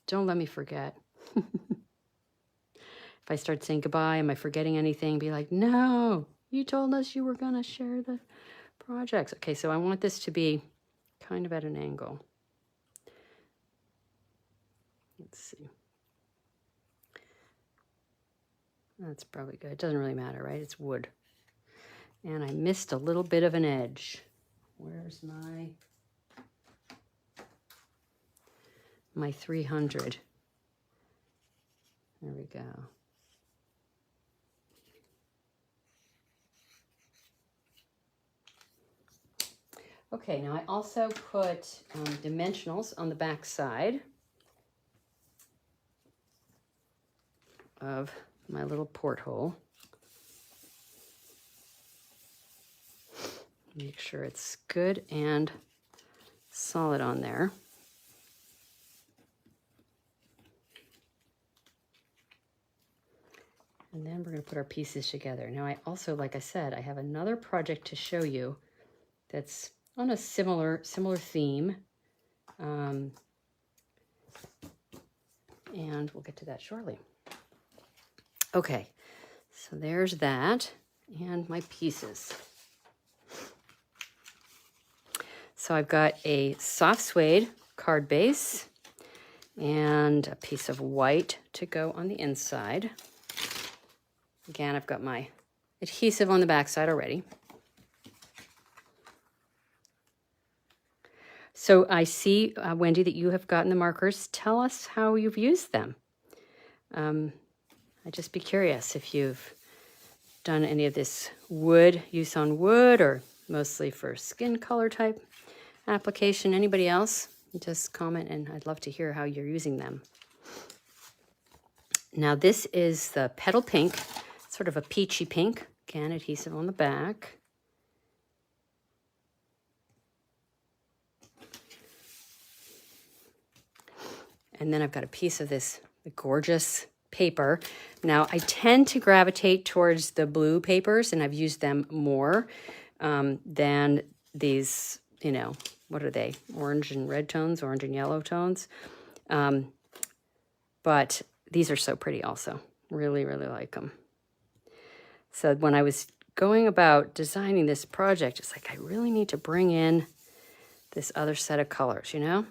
don't let me forget. If I start saying goodbye, am I forgetting anything? Be like, no, you told us you were going to share the projects. Okay, so I want this to be kind of at an angle. Let's see. That's probably good. It doesn't really matter, right? It's wood. And I missed a little bit of an edge. Where's my 300? There we go. Okay, now I also put dimensionals on the back side of my little porthole. Make sure it's good and solid on there. And then we're going to put our pieces together. Now I also, like I said, I have another project to show you that's on a similar theme. And we'll get to that shortly. Okay, so there's that and my pieces. So I've got a soft suede card base and a piece of white to go on the inside. Again, I've got my adhesive on the back side already. So I see, Wendy, that you have gotten the markers. Tell us how you've used them. I'd just be curious if you've done any of this wood, use on wood, or mostly for skin color type application. Anybody else? Just comment, and I'd love to hear how you're using them. Now this is the petal pink, sort of a peachy pink. Again, adhesive on the back. And then I've got a piece of this gorgeous paper. Now I tend to gravitate towards the blue papers, and I've used them more than these, you know, what are they? Orange and red tones, orange and yellow tones. But these are so pretty also. Really, really like them. So when I was going about designing this project, it's like I really need to bring in this other set of colors, you know?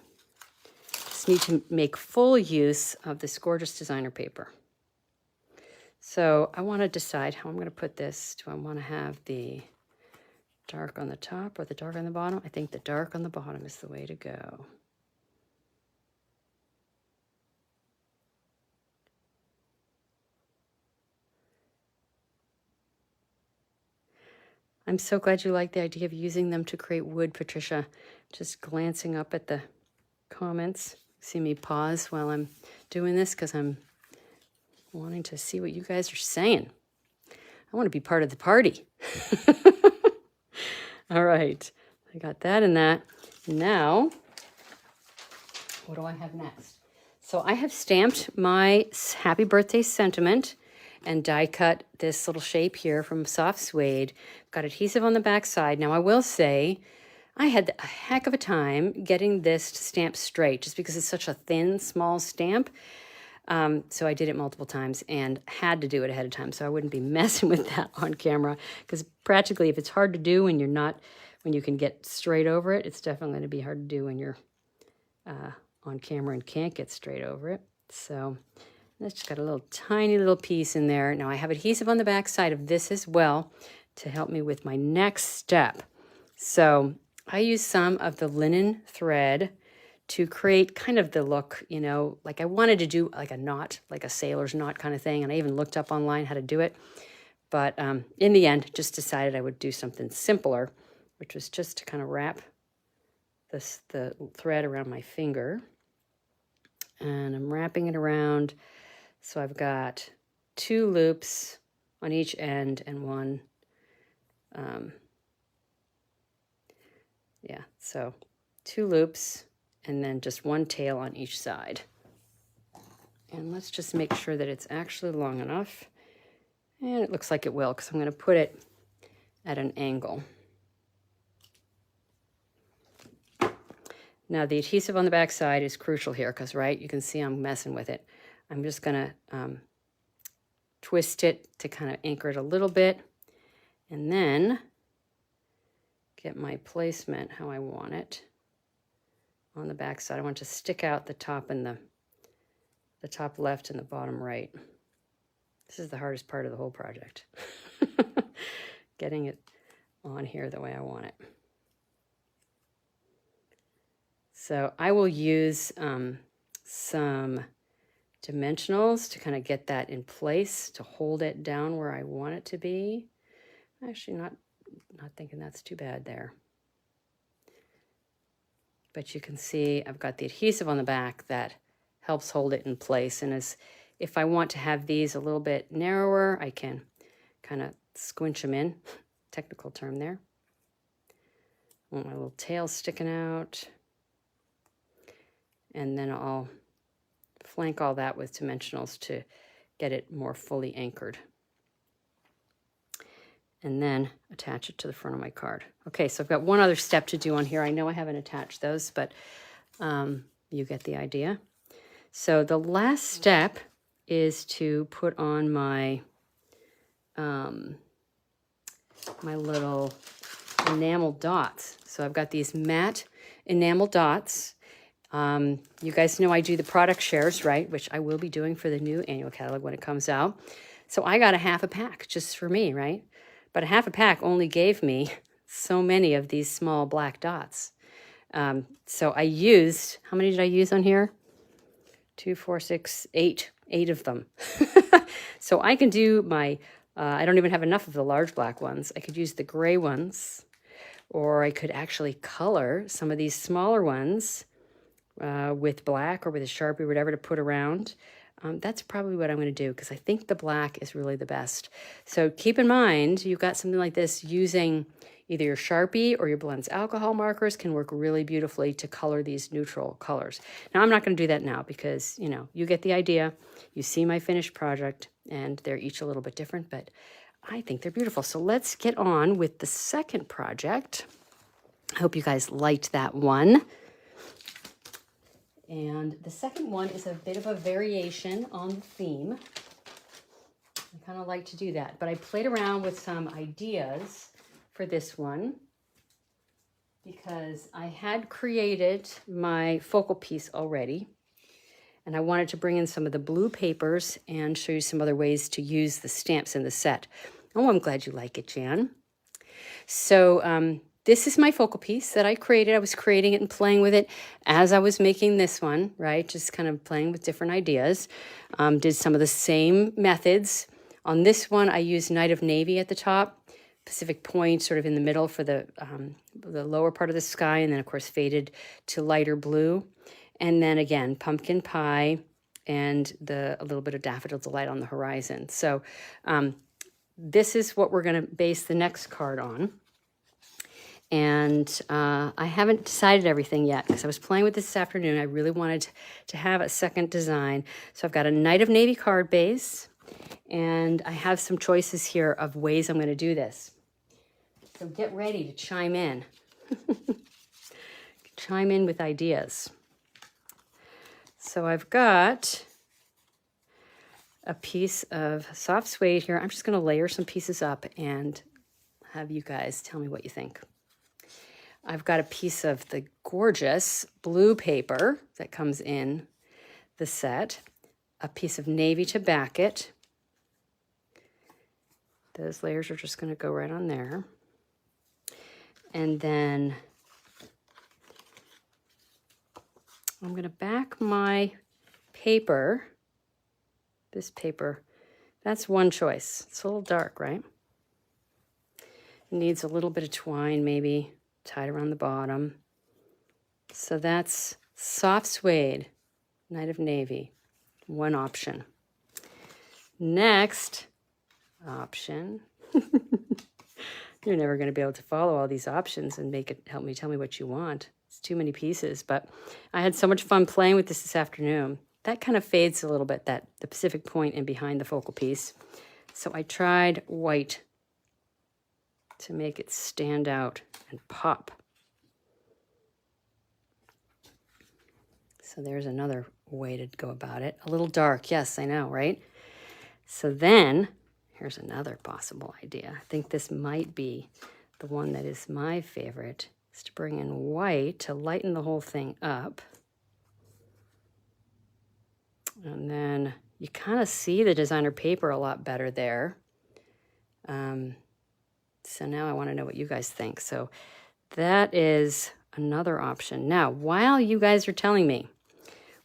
Just need to make full use of this gorgeous designer paper. So I want to decide how I'm going to put this. Do I want to have the dark on the top or the dark on the bottom? I think the dark on the bottom is the way to go. I'm so glad you like the idea of using them to create wood, Patricia. Just glancing up at the comments. See me pause while I'm doing this because I'm wanting to see what you guys are saying. I want to be part of the party. All right, I got that and that. Now, what do I have next? So I have stamped my happy birthday sentiment and die cut this little shape here from soft suede. Got adhesive on the back side. Now I will say, I had a heck of a time getting this to stamp straight just because it's such a thin, small stamp. So I did it multiple times and had to do it ahead of time so I wouldn't be messing with that on camera, because practically if it's hard to do when you can get straight over it, it's definitely going to be hard to do when you're on camera and can't get straight over it. So that's just got a little tiny little piece in there. Now I have adhesive on the back side of this as well to help me with my next step. So I use some of the linen thread to create kind of the look, you know, like I wanted to do like a knot, like a sailor's knot kind of thing. And I even looked up online how to do it. But in the end, just decided I would do something simpler, which was just to kind of wrap the thread around my finger. And I'm wrapping it around. So I've got 2 loops on each end and one, so 2 loops and then just 1 tail on each side. And let's just make sure that it's actually long enough. And it looks like it will, because I'm going to put it at an angle. Now the adhesive on the back side is crucial here, because right, you can see I'm messing with it. I'm just going to twist it to kind of anchor it a little bit, and then get my placement how I want it on the back side. I want to stick out the top and the top left and the bottom right. This is the hardest part of the whole project. Getting it on here the way I want it. So I will use some dimensionals to kind of get that in place, to hold it down where I want it to be. Actually not thinking that's too bad there. but you can see I've got the adhesive on the back that helps hold it in place. And if I want to have these a little bit narrower, I can kind of squinch them in. Technical term there. I want my little tail sticking out. And then I'll flank all that with dimensionals to get it more fully anchored. And then attach it to the front of my card. Okay, so I've got one other step to do on here. I know I haven't attached those, but you get the idea. So the last step is to put on my my little enamel dots. So I've got these matte enamel dots. You guys know I do the product shares, right? Which I will be doing for the new annual catalog when it comes out. So I got a half a pack just for me, right? But a half a pack only gave me so many of these small black dots. So I used, how many did I use on here? 2, 4, 6, 8 of them. So I can do my, I don't even have enough of the large black ones. I could use the gray ones, or I could actually color some of these smaller ones with black or with a Sharpie or whatever to put around. That's probably what I'm going to do because I think the black is really the best. So keep in mind, you've got something like this, using either your Sharpie or your Blends alcohol markers can work really beautifully to color these neutral colors. Now, I'm not going to do that now because, you know, you get the idea. You see my finished project, and they're each a little bit different, but I think they're beautiful. So let's get on with the second project. I hope you guys liked that one. And the second one is a bit of a variation on the theme. I kind of like to do that, but I played around with some ideas for this one because I had created my focal piece already, and I wanted to bring in some of the blue papers and show you some other ways to use the stamps in the set. Oh, I'm glad you like it, Jan. So this is my focal piece that I created. I was creating it and playing with it as I was making this one, right? Just kind of playing with different ideas. Did some of the same methods. On this one, I used Night of Navy at the top, Pacific Point sort of in the middle for the lower part of the sky, and then, of course, faded to lighter blue. And then, again, Pumpkin Pie and a little bit of Daffodil Delight on the horizon. So this is what we're going to base the next card on. And I haven't decided everything yet because I was playing with this afternoon. I really wanted to have a second design. So I've got a Night of Navy card base, and I have some choices here of ways I'm going to do this. So get ready to chime in. Chime in with ideas. So I've got a piece of soft suede here. I'm just going to layer some pieces up and have you guys tell me what you think. I've got a piece of the gorgeous blue paper that comes in the set, a piece of navy to back it. Those layers are just going to go right on there. And then I'm going to back my paper, this paper. That's one choice. It's a little dark, right? It needs a little bit of twine maybe tied around the bottom. So that's soft suede, Night of Navy, one option. Next option. You're never going to be able to follow all these options and help me tell me what you want. It's too many pieces, but I had so much fun playing with this afternoon. That kind of fades a little bit, the Pacific Point and behind the focal piece. So I tried white to make it stand out and pop. So there's another way to go about it. A little dark, yes, I know, right? So then, here's another possible idea. I think this might be the one that is my favorite, is to bring in white to lighten the whole thing up. And then you kind of see the designer paper a lot better there. So now I want to know what you guys think. So that is another option. Now, while you guys are telling me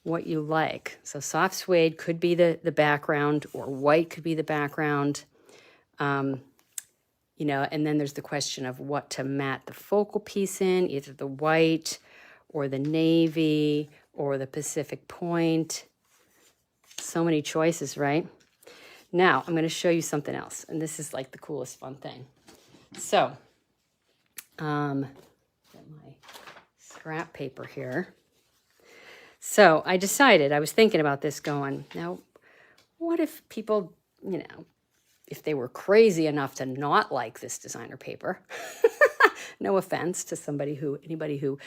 what you like, so soft suede could be the background, or white could be the background. You know, and then there's the question of what to mat the focal piece in, either the white or the navy or the Pacific Point. So many choices, right? Now, I'm going to show you something else. And this is like the coolest fun thing. So, get my scrap paper here. So I decided, I was thinking about this going, now, what if people, you know, if they were crazy enough to not like this designer paper? No offense to anybody who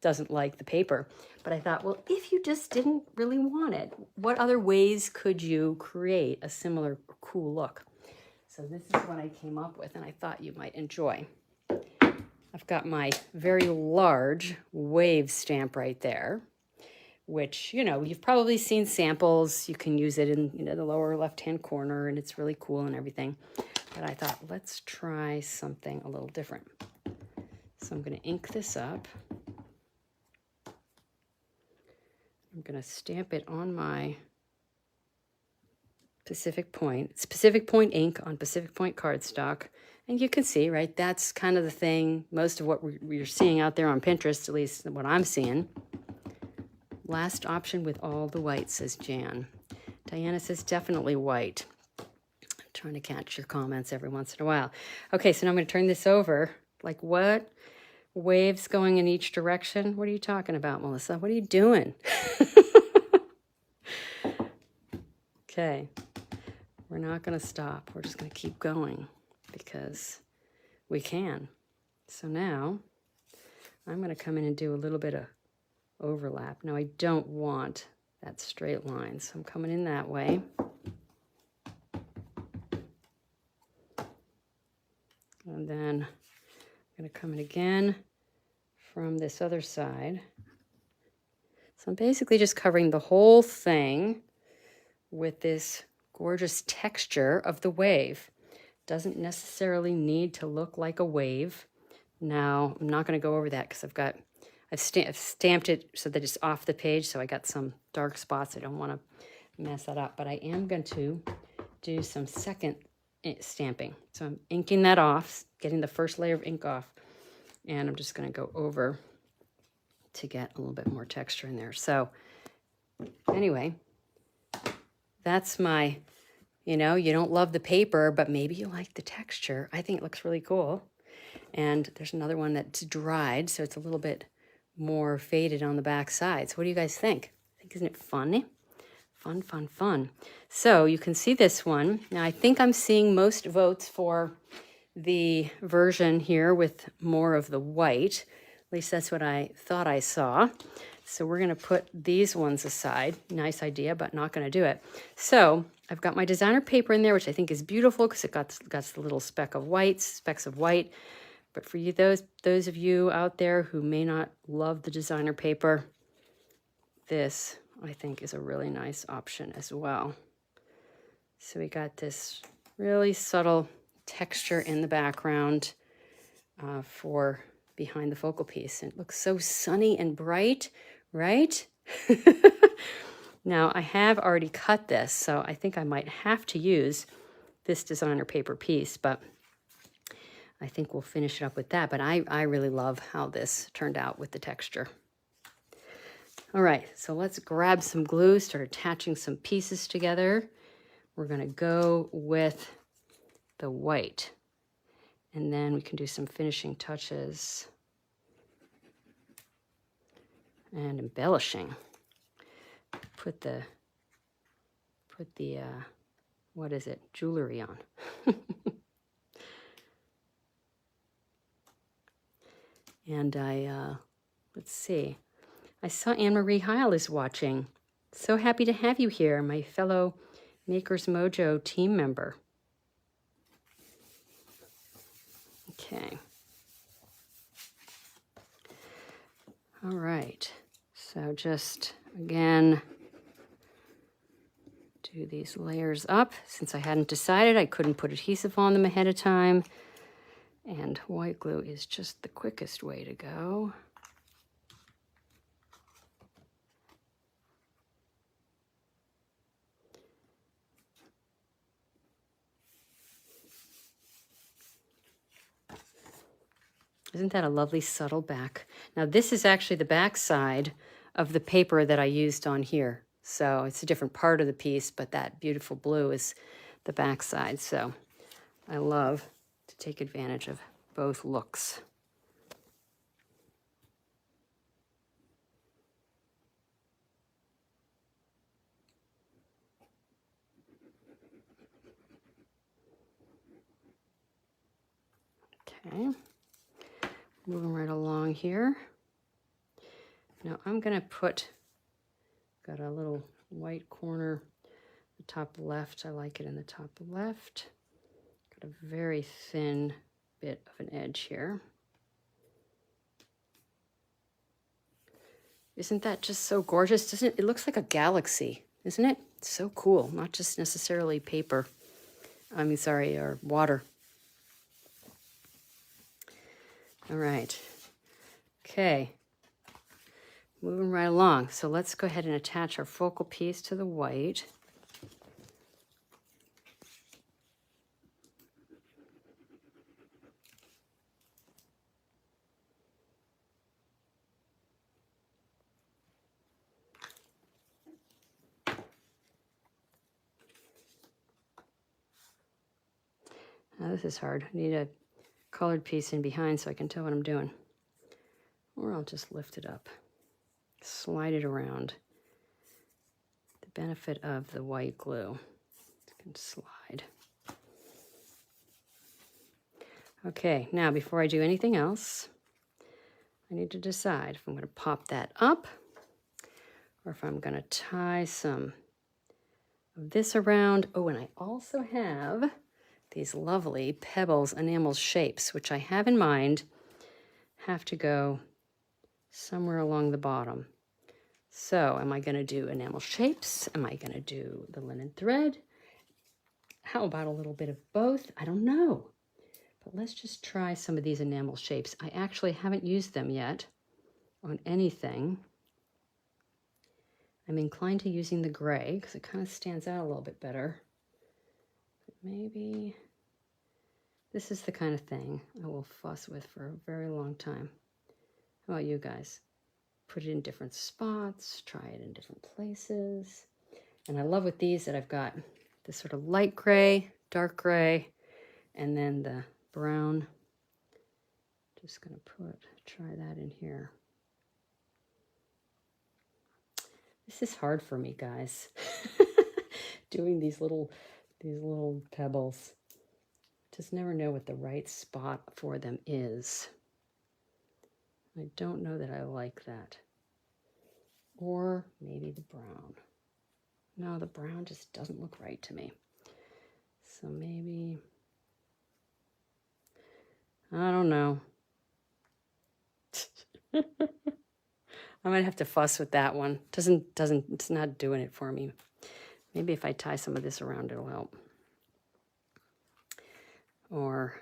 doesn't like the paper. But I thought, well, if you just didn't really want it, what other ways could you create a similar cool look? So this is what I came up with, and I thought you might enjoy. I've got my very large wave stamp right there, which, you know, you've probably seen samples. You can use it in, you know, the lower left-hand corner, and it's really cool and everything. But I thought, let's try something a little different. So I'm going to ink this up. I'm going to stamp it on my Pacific Point. It's Pacific Point ink on Pacific Point cardstock. And you can see, right, that's kind of the thing, most of what we're seeing out there on Pinterest, at least what I'm seeing. Last option with all the white, says Jan. Diana says definitely white. I'm trying to catch your comments every once in a while. Okay, so now I'm going to turn this over. Like what? Waves going in each direction? What are you talking about, Melissa? What are you doing? Okay, we're not going to stop. We're just going to keep going because we can. So now I'm going to come in and do a little bit of overlap. Now I don't want that straight line, so I'm coming in that way. And then I'm going to come in again from this other side. So I'm basically just covering the whole thing with this gorgeous texture of the wave. Doesn't necessarily need to look like a wave. Now, I'm not going to go over that because I've stamped it so that it's off the page, so I got some dark spots. I don't want to mess that up, but I am going to do some second stamping. So I'm inking that off, getting the first layer of ink off, and I'm just going to go over to get a little bit more texture in there. So anyway, that's my, you know, you don't love the paper, but maybe you like the texture. I think it looks really cool. And there's another one that's dried, so it's a little bit more faded on the back side. So what do you guys think? Isn't it fun? Fun, fun, fun. So you can see this one. Now I think I'm seeing most votes for the version here with more of the white. At least that's what I thought I saw. So we're going to put these ones aside. Nice idea, but not going to do it. So I've got my designer paper in there, which I think is beautiful because it got the little specks of white. But for you, those of you out there who may not love the designer paper, this I think is a really nice option as well. So we got this really subtle texture in the background for behind the focal piece. And it looks so sunny and bright, right? Now I have already cut this, so I think I might have to use this designer paper piece, but I think we'll finish it up with that. But I really love how this turned out with the texture. All right, so let's grab some glue, start attaching some pieces together. We're going to go with the white, and then we can do some finishing touches and embellishing. Put the what is it, jewelry on. And let's see, I saw Anne-Marie Heil is watching. So happy to have you here, my fellow Makers Mojo team member. Okay. All right. So just, again, do these layers up. Since I hadn't decided, I couldn't put adhesive on them ahead of time. And white glue is just the quickest way to go. Isn't that a lovely subtle back? Now this is actually the back side of the paper that I used on here. So it's a different part of the piece, but that beautiful blue is the back side. So I love to take advantage of both looks. Okay, moving right along here. Now I'm gonna got a little white corner, the top left. I like it in the top left. Got a very thin bit of an edge here. Isn't that just so gorgeous? Doesn't it? It looks like a galaxy, isn't it? It's so cool, not just necessarily paper. I mean, sorry, or water. All right. Okay. Moving right along. So let's go ahead and attach our focal piece to the white. Now this is hard. I need a colored piece in behind so I can tell what I'm doing. Or I'll just lift it up, slide it around. The benefit of the white glue, you can slide. Okay, now before I do anything else, I need to decide if I'm going to pop that up or if I'm going to tie some of this around. Oh, and I also have these lovely Pebbles enamel shapes, which I have in mind have to go somewhere along the bottom. So am I going to do enamel shapes? Am I going to do the linen thread? How about a little bit of both? I don't know. But let's just try some of these enamel shapes. I actually haven't used them yet on anything. I'm inclined to using the gray because it kind of stands out a little bit better. But maybe this is the kind of thing I will fuss with for a very long time. How about you guys? Put it in different spots, try it in different places. And I love with these that I've got this sort of light gray, dark gray, and then the brown. Just gonna try that in here. This is hard for me, guys. Doing these little pebbles. Just never know what the right spot for them is. I don't know that I like that. Or maybe the brown. No, the brown just doesn't look right to me. So maybe, I don't know. I might have to fuss with that one. It's not doing it for me. Maybe if I tie some of this around, it'll help. Or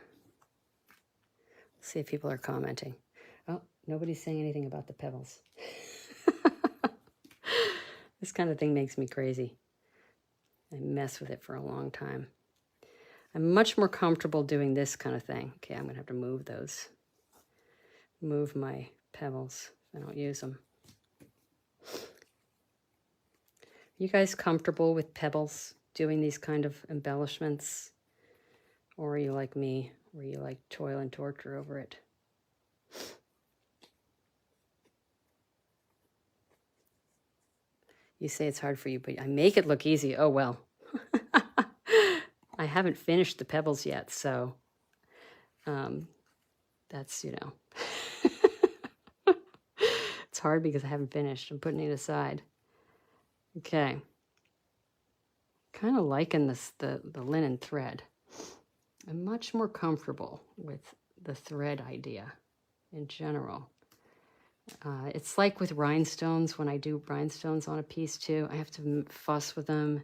see if people are commenting. Oh, nobody's saying anything about the pebbles. This kind of thing makes me crazy. I mess with it for a long time. I'm much more comfortable doing this kind of thing. Okay, I'm gonna have to move my pebbles if I don't use them. You guys comfortable with pebbles, doing these kind of embellishments? Or are you like me, where you like toil and torture over it? You say it's hard for you, but I make it look easy. Oh, well. I haven't finished the pebbles yet, so that's, you know. It's hard because I haven't finished. I'm putting it aside. Okay. Kind of liking this, the linen thread. I'm much more comfortable with the thread idea in general. It's like with rhinestones, when I do rhinestones on a piece too, I have to fuss with them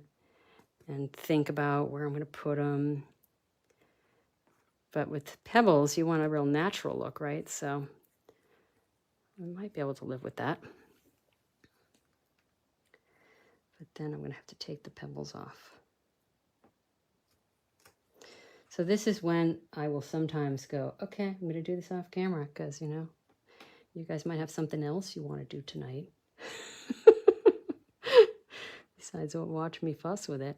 and think about where I'm going to put them. But with pebbles, you want a real natural look, right? So I might be able to live with that. But then I'm going to have to take the pebbles off. So this is when I will sometimes go, okay, I'm going to do this off camera because, you know, you guys might have something else you want to do tonight. Besides, watch me fuss with it.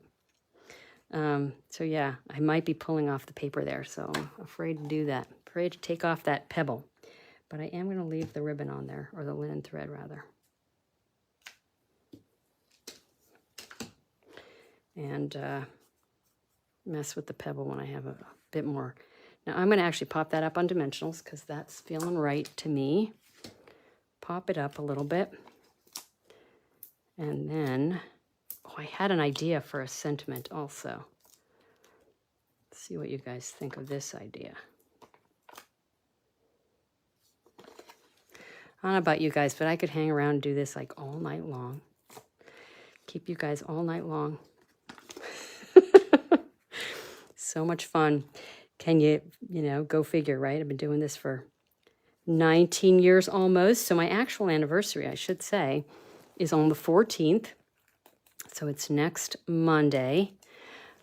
So yeah, I might be pulling off the paper there, so I'm afraid to do that. Afraid to take off that pebble. But I am going to leave the ribbon on there, or the linen thread rather. And mess with the pebble when I have a bit more. Now I'm going to actually pop that up on dimensionals because that's feeling right to me. Pop it up a little bit. And then, oh, I had an idea for a sentiment also. Let's see what you guys think of this idea. I don't know about you guys, but I could hang around and do this like all night long. Keep you guys all night long. So much fun. Can you know, go figure, right? I've been doing this for 19 years almost. So my actual anniversary, I should say, is on the 14th. So it's next Monday.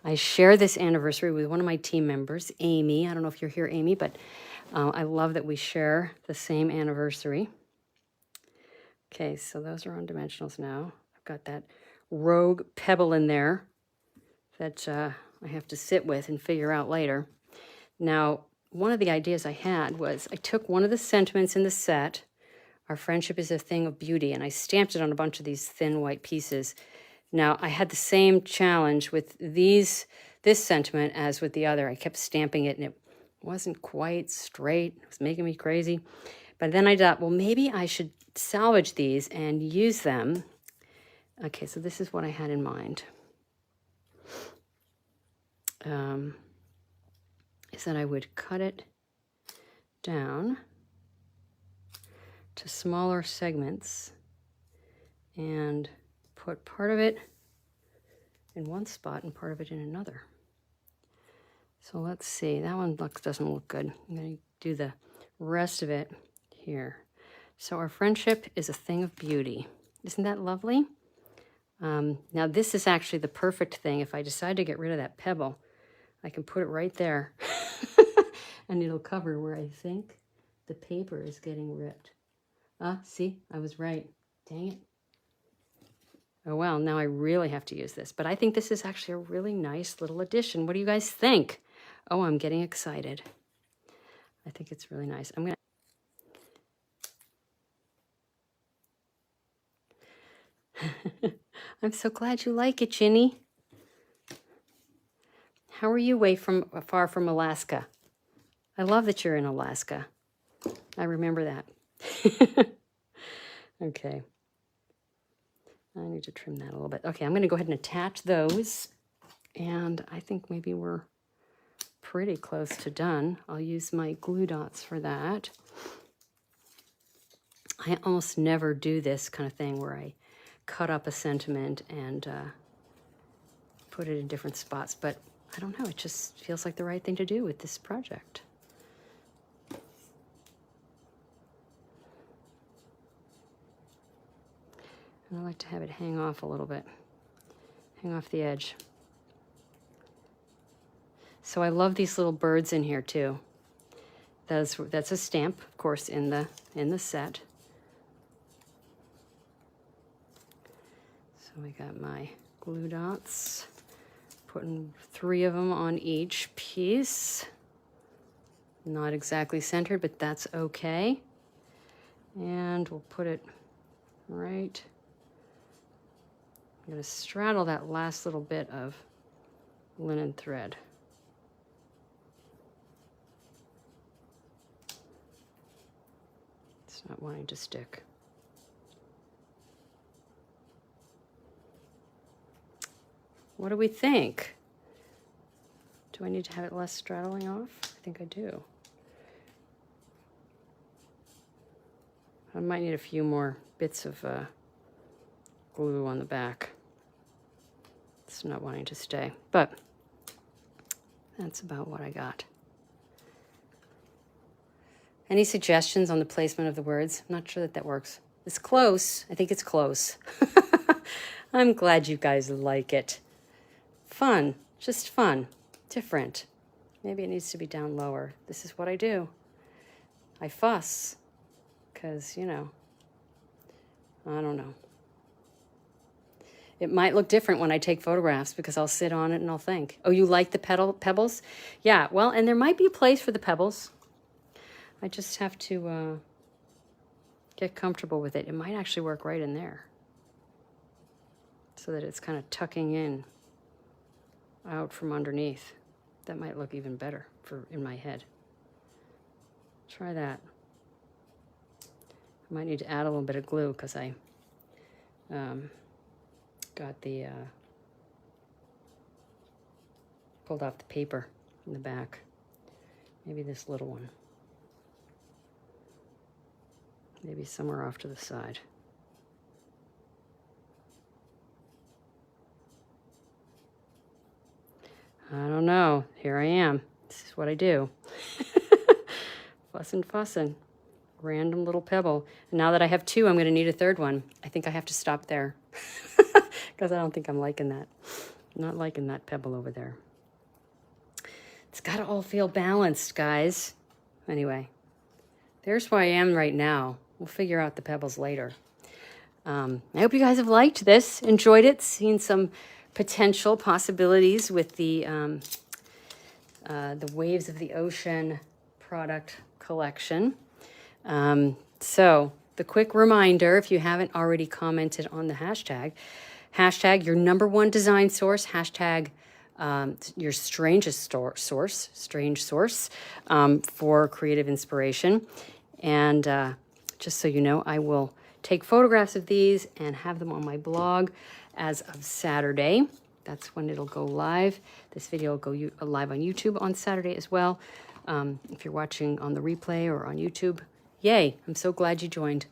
I share this anniversary with one of my team members, Amy. I don't know if you're here, Amy, but I love that we share the same anniversary. Okay, so those are on dimensionals now. I've got that rogue pebble in there that I have to sit with and figure out later. Now, one of the ideas I had was I took one of the sentiments in the set, Our Friendship is a Thing of Beauty, and I stamped it on a bunch of these thin white pieces. Now, I had the same challenge with this sentiment as with the other. I kept stamping it, and it wasn't quite straight. It was making me crazy. But then I thought, well, maybe I should salvage these and use them. Okay, so this is what I had in mind. Is that I would cut it down to smaller segments and put part of it in one spot and part of it in another. So let's see, that one doesn't look good. I'm going to do the rest of it here. So Our Friendship is a Thing of Beauty. Isn't that lovely? Now this is actually the perfect thing. If I decide to get rid of that pebble, I can put it right there and it'll cover where I think the paper is getting ripped. See, I was right. Dang it. Oh, well, now I really have to use this. But I think this is actually a really nice little addition. What do you guys think? Oh, I'm getting excited. I think it's really nice. I'm so glad you like it, Ginny. How are you far from Alaska? I love that you're in Alaska. I remember that. Okay. I need to trim that a little bit. Okay, I'm going to go ahead and attach those. And I think maybe we're pretty close to done. I'll use my glue dots for that. I almost never do this kind of thing where I cut up a sentiment and put it in different spots. But I don't know, it just feels like the right thing to do with this project. And I like to have it hang off a little bit, hang off the edge. So I love these little birds in here too. That's a stamp, of course, in the set. So we got my glue dots, putting 3 of them on each piece. Not exactly centered, but that's okay. And we'll put it right. I'm going to straddle that last little bit of linen thread. It's not wanting to stick. What do we think? Do I need to have it less straddling off? I think I do. I might need a few more bits of glue on the back. It's not wanting to stay, but that's about what I got. Any suggestions on the placement of the words? I'm not sure that works. It's close. I think it's close. I'm glad you guys like it. Fun, just fun, different. Maybe it needs to be down lower. This is what I do. I fuss because, you know, I don't know. It might look different when I take photographs because I'll sit on it and I'll think, oh, you like the pebbles? Yeah, well, and there might be a place for the pebbles. I just have to get comfortable with it. It might actually work right in there so that it's kind of tucking in out from underneath. That might look even better in my head. Try that. I might need to add a little bit of glue because I got the pulled off the paper in the back. Maybe this little one. Maybe somewhere off to the side. I don't know. Here I am. This is what I do. Fussin'. Random little pebble. And now that I have two, I'm going to need a third one. I think I have to stop there because I don't think I'm liking that. I'm not liking that pebble over there. It's got to all feel balanced, guys. Anyway, there's where I am right now. We'll figure out the pebbles later. I hope you guys have liked this, enjoyed it, seen some potential possibilities with the Waves of the Ocean product collection. So the quick reminder, if you haven't already commented on the hashtag your #1 design source, hashtag your strangest strange source for creative inspiration. And just so you know, I will take photographs of these and have them on my blog as of Saturday. That's when it'll go live. This video will go live on YouTube on Saturday as well. If you're watching on the replay or on YouTube, yay, I'm so glad you joined.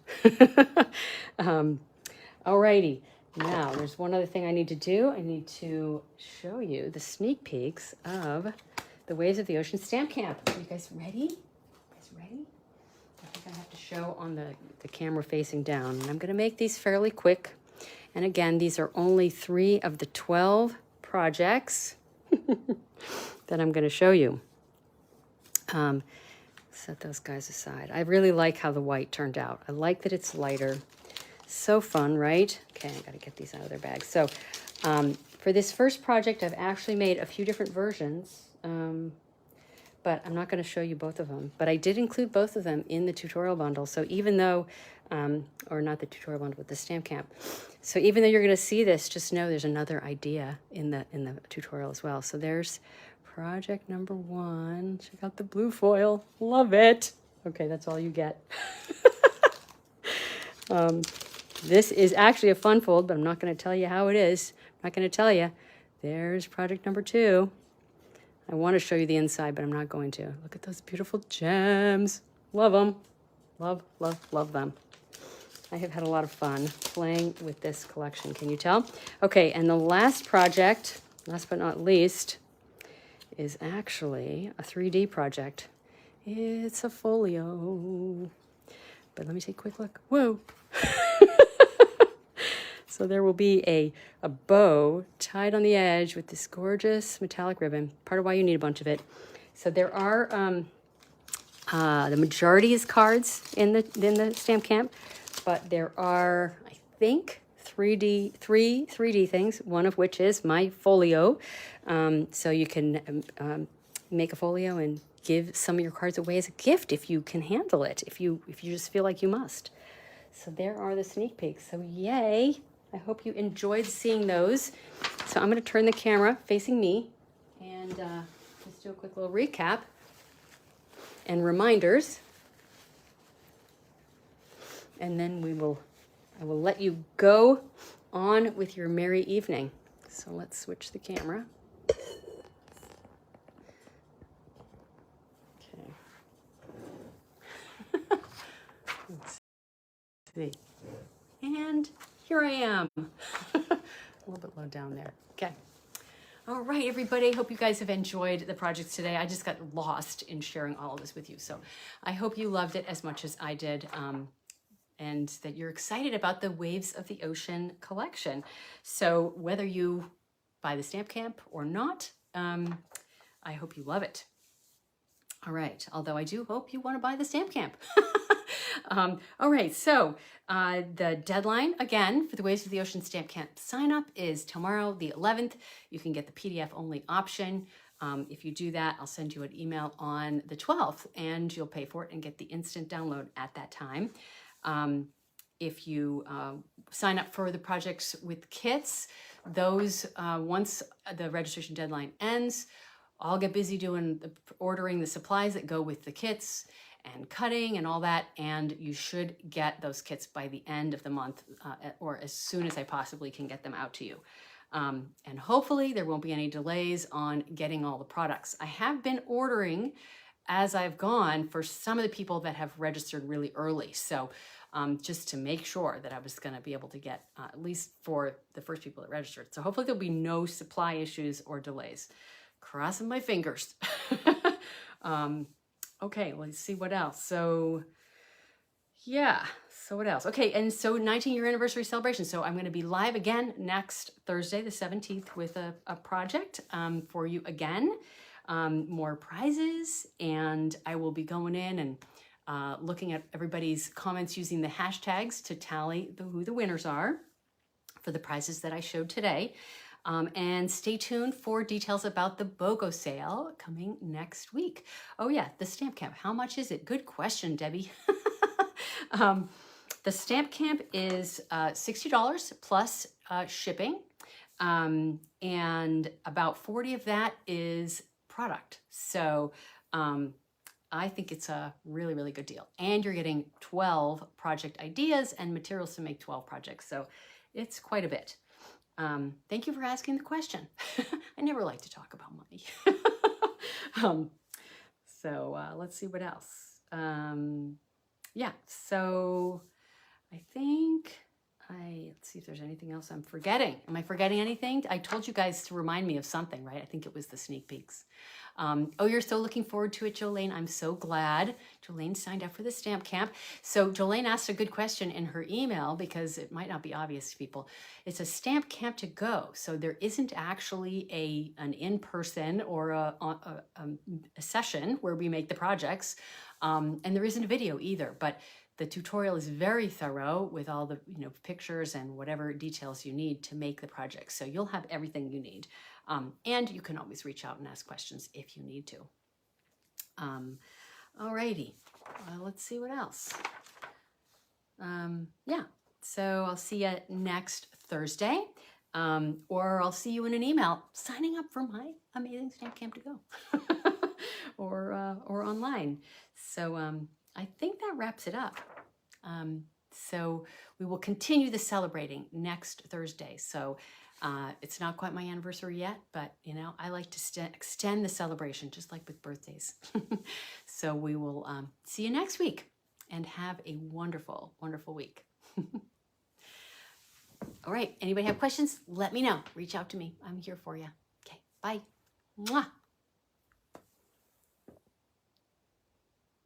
Alrighty, now there's one other thing I need to do. I need to show you the sneak peeks of the Waves of the Ocean Stamp Camp. Are you guys ready? I think I have to show on the camera facing down. And I'm going to make these fairly quick. And again, these are only 3 of the 12 projects that I'm going to show you. Set those guys aside. I really like how the white turned out. I like that it's lighter. So fun, right? Okay, I got to get these out of their bags. So for this first project, I've actually made a few different versions. But I'm not going to show you both of them. But I did include both of them in the tutorial bundle. So even though, or not the tutorial bundle, but the Stamp Camp. So even though you're going to see this, just know there's another idea in the tutorial as well. So there's project #1. Check out the blue foil. Love it. Okay, that's all you get. This is actually a fun fold, but I'm not going to tell you how it is. I'm not going to tell you. There's project #2. I want to show you the inside, but I'm not going to. Look at those beautiful gems. Love them. Love, love, love them. I have had a lot of fun playing with this collection. Can you tell? Okay, and the last project, last but not least, is actually a 3D project. It's a folio. But let me take a quick look. Whoa. So there will be a bow tied on the edge with this gorgeous metallic ribbon, part of why you need a bunch of it. So there are, the majority is cards in the Stamp Camp, but there are, I think, three 3D things, one of which is my folio. So you can make a folio and give some of your cards away as a gift if you can handle it, if you just feel like you must. So there are the sneak peeks. So yay. I hope you enjoyed seeing those. So I'm going to turn the camera facing me and just do a quick little recap and reminders. And then I will let you go on with your merry evening. So let's switch the camera. Okay. Let's see. And here I am. A little bit low down there. Okay. All right, everybody. Hope you guys have enjoyed the projects today. I just got lost in sharing all of this with you. So I hope you loved it as much as I did. And that you're excited about the Waves of the Ocean collection. So whether you buy the Stamp Camp or not, I hope you love it. All right, although I do hope you want to buy the Stamp Camp. All right, so the deadline, again, for the Waves of the Ocean Stamp Camp sign up is tomorrow, the 11th. You can get the PDF only option. If you do that, I'll send you an email on the 12th, and you'll pay for it and get the instant download at that time. If you sign up for the projects with kits, those, once the registration deadline ends, I'll get busy ordering the supplies that go with the kits and cutting and all that, and you should get those kits by the end of the month, or as soon as I possibly can get them out to you. And hopefully there won't be any delays on getting all the products. I have been ordering as I've gone for some of the people that have registered really early. So just to make sure that I was going to be able to get, at least for the first people that registered. So hopefully there'll be no supply issues or delays. Crossing my fingers. Okay, let's see what else. So yeah, so what else? Okay, and so 19-year anniversary celebration. So I'm going to be live again next Thursday, the 17th, with a project for you again. More prizes, and I will be going in and looking at everybody's comments using the hashtags to tally who the winners are for the prizes that I showed today. And stay tuned for details about the BOGO sale coming next week. Oh yeah, the Stamp Camp. How much is it? Good question, Debbie. The Stamp Camp is $60 plus shipping. And about $40 of that is product. So I think it's a really, really good deal. And you're getting 12 project ideas and materials to make 12 projects. So it's quite a bit. Thank you for asking the question. I never like to talk about money. Let's see what else. Yeah, so I think let's see if there's anything else I'm forgetting. Am I forgetting anything? I told you guys to remind me of something, right? I think it was the sneak peeks. Oh, you're so looking forward to it, Jolene. I'm so glad Jolene signed up for the Stamp Camp. So Jolene asked a good question in her email because it might not be obvious to people. It's a Stamp Camp to go. So there isn't actually an in-person or a session where we make the projects. And there isn't a video either, but the tutorial is very thorough with all the pictures and whatever details you need to make the project. So you'll have everything you need. And you can always reach out and ask questions if you need to. Alrighty, let's see what else. Yeah, so I'll see you next Thursday, or I'll see you in an email signing up for my amazing Stamp Camp to go, or online. So I think that wraps it up. So we will continue the celebrating next Thursday. So it's not quite my anniversary yet, but I like to extend the celebration just like with birthdays. So we will see you next week and have a wonderful, wonderful week. All right. Anybody have questions? Let me know. Reach out to me. I'm here for you. Okay. Bye. Mwah.